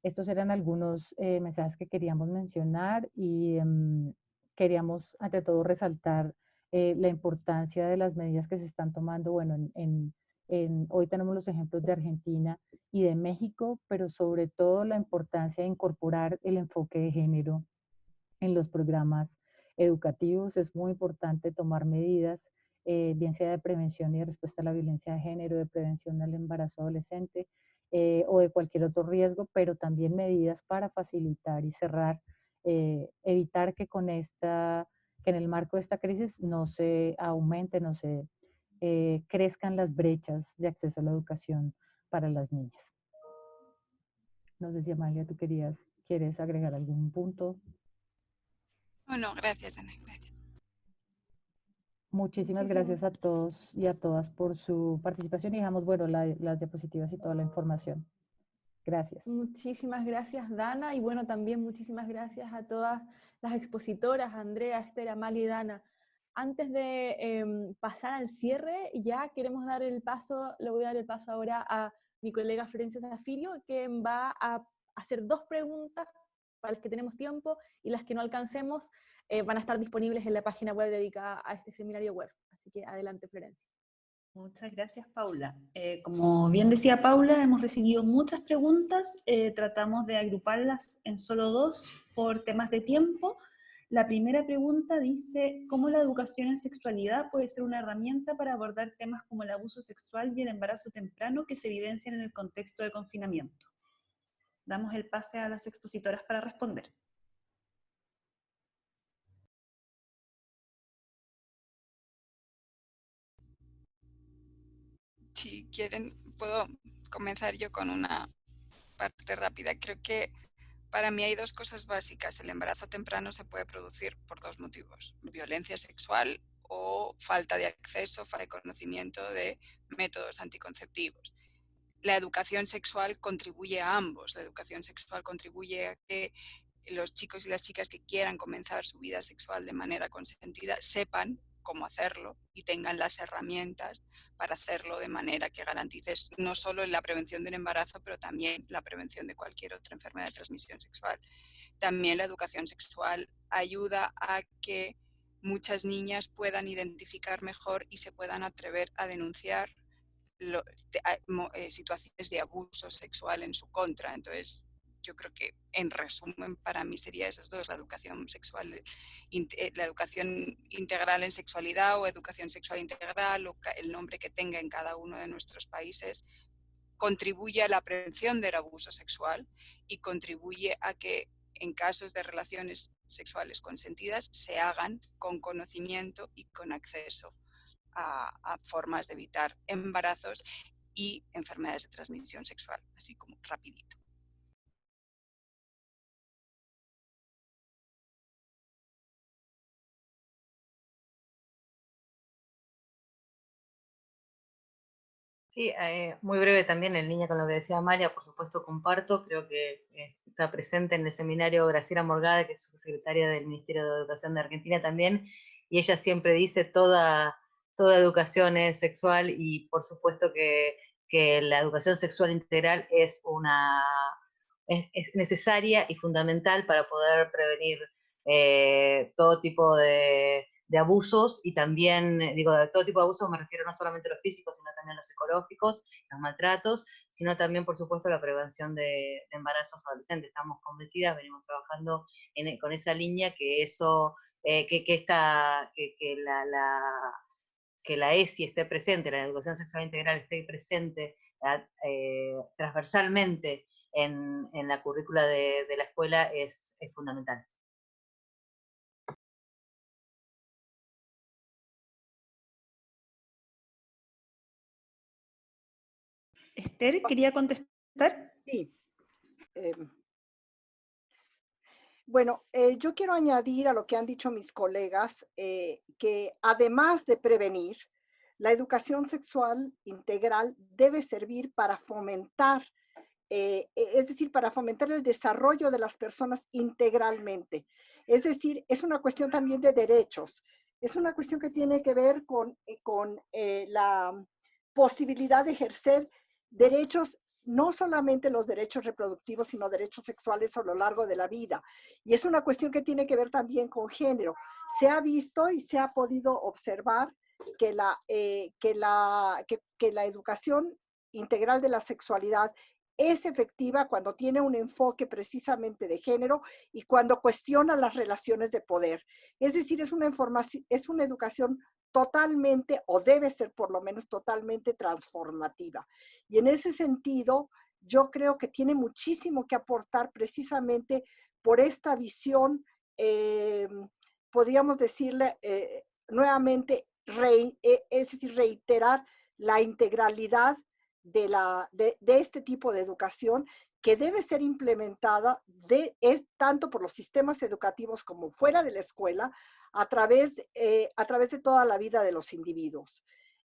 Estos eran algunos mensajes que queríamos mencionar y queríamos ante todo resaltar la importancia de las medidas que se están tomando. Bueno, hoy tenemos los ejemplos de Argentina y de México, pero sobre todo la importancia de incorporar el enfoque de género en los programas educativos. Es muy importante tomar medidas, bien sea de prevención y de respuesta a la violencia de género, de prevención al embarazo adolescente o de cualquier otro riesgo, pero también medidas para facilitar y cerrar, evitar que que en el marco de esta crisis no se aumente, no se crezcan las brechas de acceso a la educación para las niñas. No sé si Amalia, tú quieres agregar algún punto. Oh, no, gracias, Ana, gracias. Muchísimas gracias a todos y a todas por su participación y dejamos, bueno, las diapositivas y toda la información. Gracias. Muchísimas gracias, Dana, y bueno, también muchísimas gracias a todas las expositoras, Andrea, Esther, Amalia y Dana. Antes de pasar al cierre, ya queremos dar el paso, le voy a dar el paso ahora a mi colega Florencia Zafilio, que va a hacer 2 preguntas para las que tenemos tiempo, y las que no alcancemos van a estar disponibles en la página web dedicada a este seminario web. Así que adelante, Florencia. Muchas gracias, Paula. Como bien decía Paula, hemos recibido muchas preguntas, tratamos de agruparlas en solo 2 por temas de tiempo. La primera pregunta dice, ¿cómo la educación en sexualidad puede ser una herramienta para abordar temas como el abuso sexual y el embarazo temprano que se evidencian en el contexto de confinamiento? Damos el pase a las expositoras para responder. Si quieren, puedo comenzar yo con una parte rápida. Creo que para mí hay 2 cosas básicas. El embarazo temprano se puede producir por 2 motivos: violencia sexual o falta de acceso, falta de conocimiento de métodos anticonceptivos. La educación sexual contribuye a ambos. La educación sexual contribuye a que los chicos y las chicas que quieran comenzar su vida sexual de manera consentida sepan cómo hacerlo y tengan las herramientas para hacerlo de manera que garantice no solo la prevención del embarazo, pero también la prevención de cualquier otra enfermedad de transmisión sexual. También la educación sexual ayuda a que muchas niñas puedan identificar mejor y se puedan atrever a denunciar situaciones de abuso sexual en su contra. Entonces, yo creo que en resumen para mí sería esos 2, la educación sexual, la educación integral en sexualidad o educación sexual integral, o el nombre que tenga en cada uno de nuestros países, contribuye a la prevención del abuso sexual y contribuye a que en casos de relaciones sexuales consentidas se hagan con conocimiento y con acceso a formas de evitar embarazos y enfermedades de transmisión sexual, así como rapidito. Sí, muy breve también en línea con lo que decía Amalia, por supuesto comparto, creo que está presente en el seminario Graciela Morgade, que es subsecretaria del Ministerio de Educación de Argentina también, y ella siempre dice toda educación es sexual, y por supuesto que la educación sexual integral es necesaria y fundamental para poder prevenir todo tipo de de abusos y también, digo, de todo tipo de abusos me refiero no solamente a los físicos, sino también a los psicológicos, los maltratos, sino también, por supuesto, la prevención de embarazos adolescentes. Estamos convencidas, venimos trabajando con esa línea que eso, que la ESI esté presente, la educación sexual integral esté presente transversalmente en la currícula de la escuela es fundamental. Esther, ¿quería contestar? Sí. Bueno, yo quiero añadir a lo que han dicho mis colegas que además de prevenir, la educación sexual integral debe servir para fomentar, es decir, para fomentar el desarrollo de las personas integralmente. Es decir, es una cuestión también de derechos. Es una cuestión que tiene que ver con la posibilidad de ejercer derechos, no solamente los derechos reproductivos, sino derechos sexuales a lo largo de la vida. Y es una cuestión que tiene que ver también con género. Se ha visto y se ha podido observar que la educación integral de la sexualidad es efectiva cuando tiene un enfoque precisamente de género y cuando cuestiona las relaciones de poder. Es decir, es una educación totalmente, o debe ser por lo menos totalmente transformativa. Y en ese sentido, yo creo que tiene muchísimo que aportar precisamente por esta visión, podríamos decirle nuevamente, es decir, reiterar la integralidad de este tipo de educación que debe ser implementada tanto por los sistemas educativos como fuera de la escuela, a través de toda la vida de los individuos.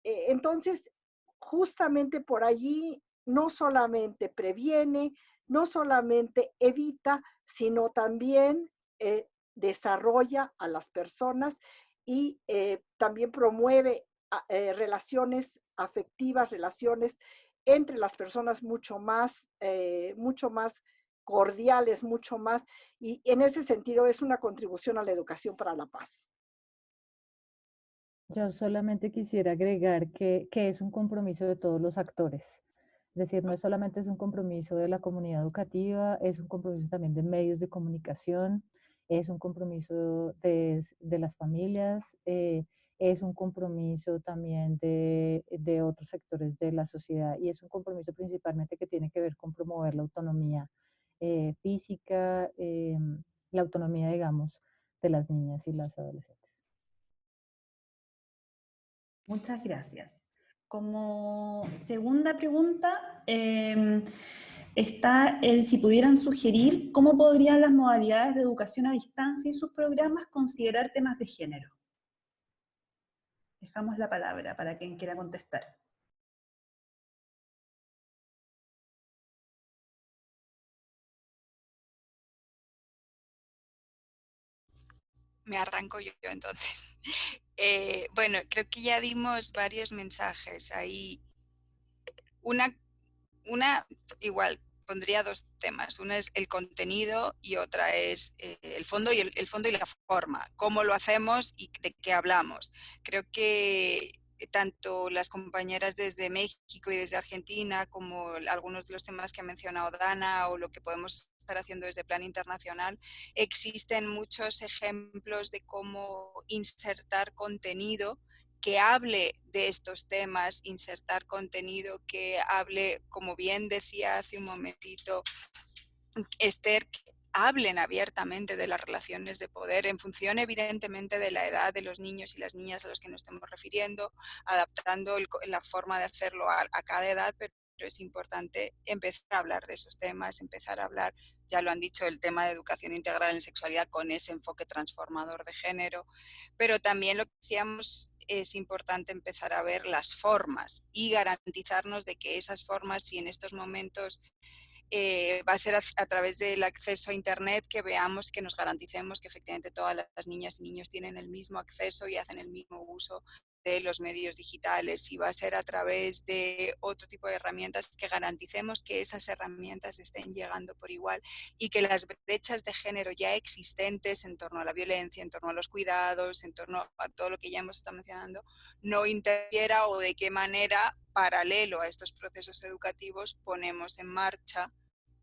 Entonces, justamente por allí no solamente previene, no solamente evita, sino también desarrolla a las personas y también promueve relaciones afectivas, relaciones entre las personas mucho más cordiales, mucho más, y en ese sentido es una contribución a la educación para la paz. Yo solamente quisiera agregar que es un compromiso de todos los actores. Es decir, no solamente es un compromiso de la comunidad educativa, es un compromiso también de medios de comunicación, es un compromiso de las familias, es un compromiso también de otros sectores de la sociedad y es un compromiso principalmente que tiene que ver con promover la autonomía física, la autonomía, digamos, de las niñas y las adolescentes. Muchas gracias. Como segunda pregunta, está el si pudieran sugerir cómo podrían las modalidades de educación a distancia y sus programas considerar temas de género. Dejamos la palabra para quien quiera contestar. Me arranco yo entonces. Bueno, creo que ya dimos varios mensajes ahí. Igual, pondría dos temas. Una es el contenido y otra es el fondo y el fondo y la forma. Cómo lo hacemos y de qué hablamos. Creo que tanto las compañeras desde México y desde Argentina, como algunos de los temas que ha mencionado Dana o lo que podemos estar haciendo desde Plan Internacional, existen muchos ejemplos de cómo insertar contenido que hable de estos temas, insertar contenido que hable, como bien decía hace un momentito Esther, que hablen abiertamente de las relaciones de poder en función evidentemente de la edad de los niños y las niñas a los que nos estemos refiriendo, adaptando la forma de hacerlo a cada edad, pero es importante empezar a hablar de esos temas, empezar a hablar, ya lo han dicho, el tema de educación integral en sexualidad con ese enfoque transformador de género, pero también lo que decíamos, es importante empezar a ver las formas y garantizarnos de que esas formas, si en estos momentos va a ser a través del acceso a Internet, que veamos, que nos garanticemos que efectivamente todas las niñas y niños tienen el mismo acceso y hacen el mismo uso de los medios digitales, si va a ser a través de otro tipo de herramientas, que garanticemos que esas herramientas estén llegando por igual y que las brechas de género ya existentes en torno a la violencia, en torno a los cuidados, en torno a todo lo que ya hemos estado mencionando, no interfiera, o de qué manera, paralelo a estos procesos educativos, ponemos en marcha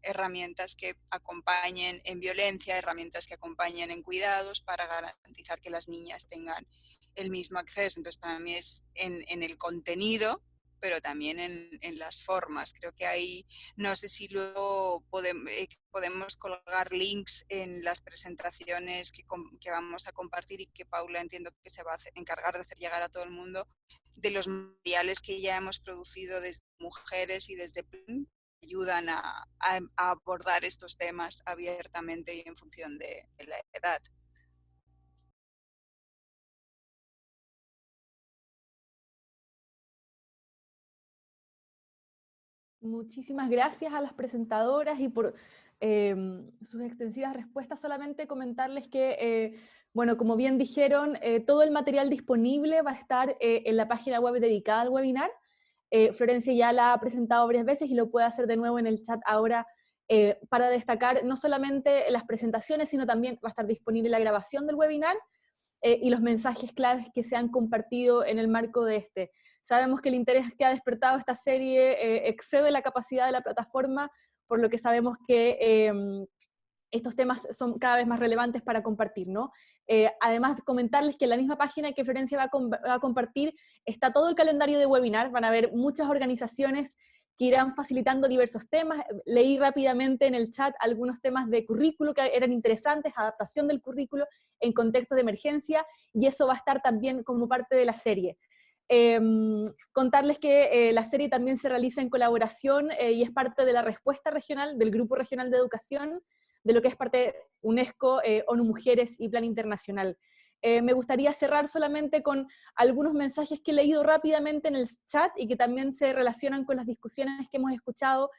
herramientas que acompañen en violencia, herramientas que acompañen en cuidados, para garantizar que las niñas tengan el mismo acceso. Entonces, para mí es en el contenido, pero también en las formas. Creo que ahí, no sé si luego podemos colgar links en las presentaciones que vamos a compartir, y que Paula entiendo que se va a encargar de hacer llegar a todo el mundo, de los materiales que ya hemos producido desde Mujeres y desde PLIN, ayudan a abordar estos temas abiertamente y en función de la edad. Muchísimas gracias a las presentadoras y por sus extensivas respuestas. Solamente comentarles que, bueno, como bien dijeron, todo el material disponible va a estar en la página web dedicada al webinar. Florencia ya la ha presentado varias veces y lo puede hacer de nuevo en el chat ahora, para destacar no solamente las presentaciones, sino también va a estar disponible la grabación del webinar y los mensajes claves que se han compartido en el marco de este. Sabemos que el interés que ha despertado esta serie excede la capacidad de la plataforma, por lo que sabemos que estos temas son cada vez más relevantes para compartir, ¿no? Además, comentarles que en la misma página que Florencia va a compartir está todo el calendario de webinar. Van a haber muchas organizaciones que irán facilitando diversos temas. Leí rápidamente en el chat algunos temas de currículo que eran interesantes, adaptación del currículo en contexto de emergencia, y eso va a estar también como parte de la serie. Contarles que la serie también se realiza en colaboración y es parte de la respuesta regional del Grupo Regional de Educación, de lo que es parte de UNESCO, ONU Mujeres y Plan Internacional. Me gustaría cerrar solamente con algunos mensajes que he leído rápidamente en el chat y que también se relacionan con las discusiones que hemos escuchado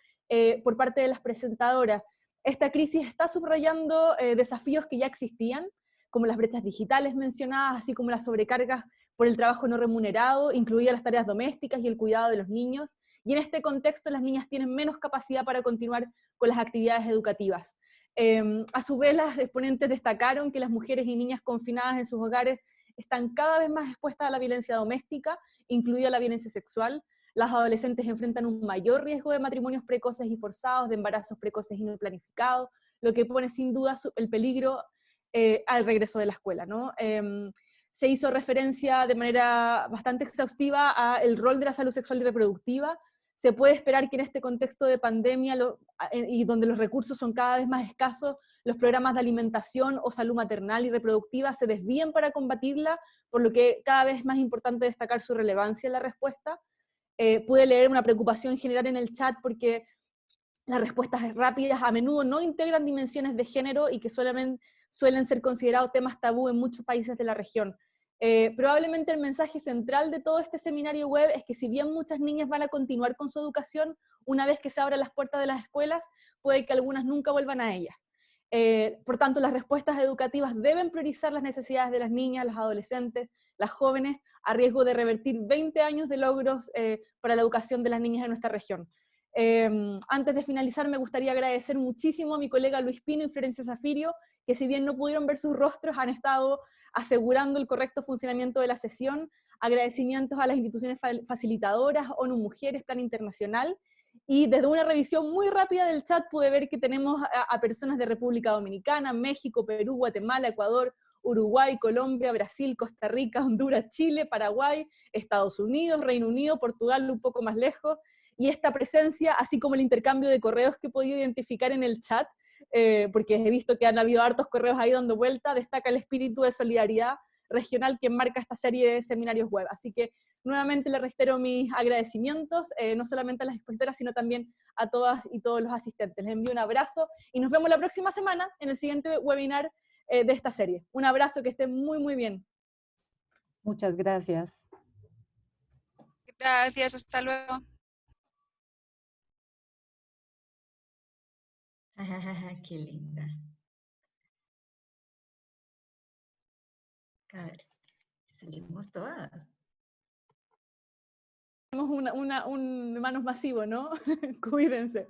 por parte de las presentadoras. Esta crisis está subrayando desafíos que ya existían, como las brechas digitales mencionadas, así como las sobrecargas por el trabajo no remunerado, incluidas las tareas domésticas y el cuidado de los niños. Y en este contexto las niñas tienen menos capacidad para continuar con las actividades educativas. A su vez, las exponentes destacaron que las mujeres y niñas confinadas en sus hogares están cada vez más expuestas a la violencia doméstica, incluida la violencia sexual. Las adolescentes enfrentan un mayor riesgo de matrimonios precoces y forzados, de embarazos precoces y no planificados, lo que pone sin duda el peligro al regreso de la escuela, ¿no? Se hizo referencia de manera bastante exhaustiva al rol de la salud sexual y reproductiva. Se puede esperar que en este contexto de pandemia y donde los recursos son cada vez más escasos, los programas de alimentación o salud maternal y reproductiva se desvíen para combatirla, por lo que cada vez es más importante destacar su relevancia en la respuesta. Pude leer una preocupación general en el chat porque las respuestas rápidas a menudo no integran dimensiones de género y que suelen ser considerados temas tabú en muchos países de la región. Probablemente el mensaje central de todo este seminario web es que si bien muchas niñas van a continuar con su educación, una vez que se abran las puertas de las escuelas, puede que algunas nunca vuelvan a ellas. Por tanto, las respuestas educativas deben priorizar las necesidades de las niñas, las adolescentes, las jóvenes, a riesgo de revertir 20 años de logros para la educación de las niñas de nuestra región. Antes de finalizar, me gustaría agradecer muchísimo a mi colega Luis Pino y Florencia Zafirio, que si bien no pudieron ver sus rostros, han estado asegurando el correcto funcionamiento de la sesión. Agradecimientos a las instituciones facilitadoras, ONU Mujeres, Plan Internacional, y desde una revisión muy rápida del chat pude ver que tenemos a personas de República Dominicana, México, Perú, Guatemala, Ecuador, Uruguay, Colombia, Brasil, Costa Rica, Honduras, Chile, Paraguay, Estados Unidos, Reino Unido, Portugal, un poco más lejos. Y esta presencia, así como el intercambio de correos que he podido identificar en el chat, porque he visto que han habido hartos correos ahí dando vuelta, destaca el espíritu de solidaridad regional que enmarca esta serie de seminarios web. Así que nuevamente le reitero mis agradecimientos, no solamente a las expositoras, sino también a todas y todos los asistentes. Les envío un abrazo y nos vemos la próxima semana en el siguiente webinar de esta serie. Un abrazo, que estén muy, muy bien. Muchas gracias. Gracias, hasta luego. Qué linda. A ver, salimos todas. un manos masivo, ¿no? Cuídense.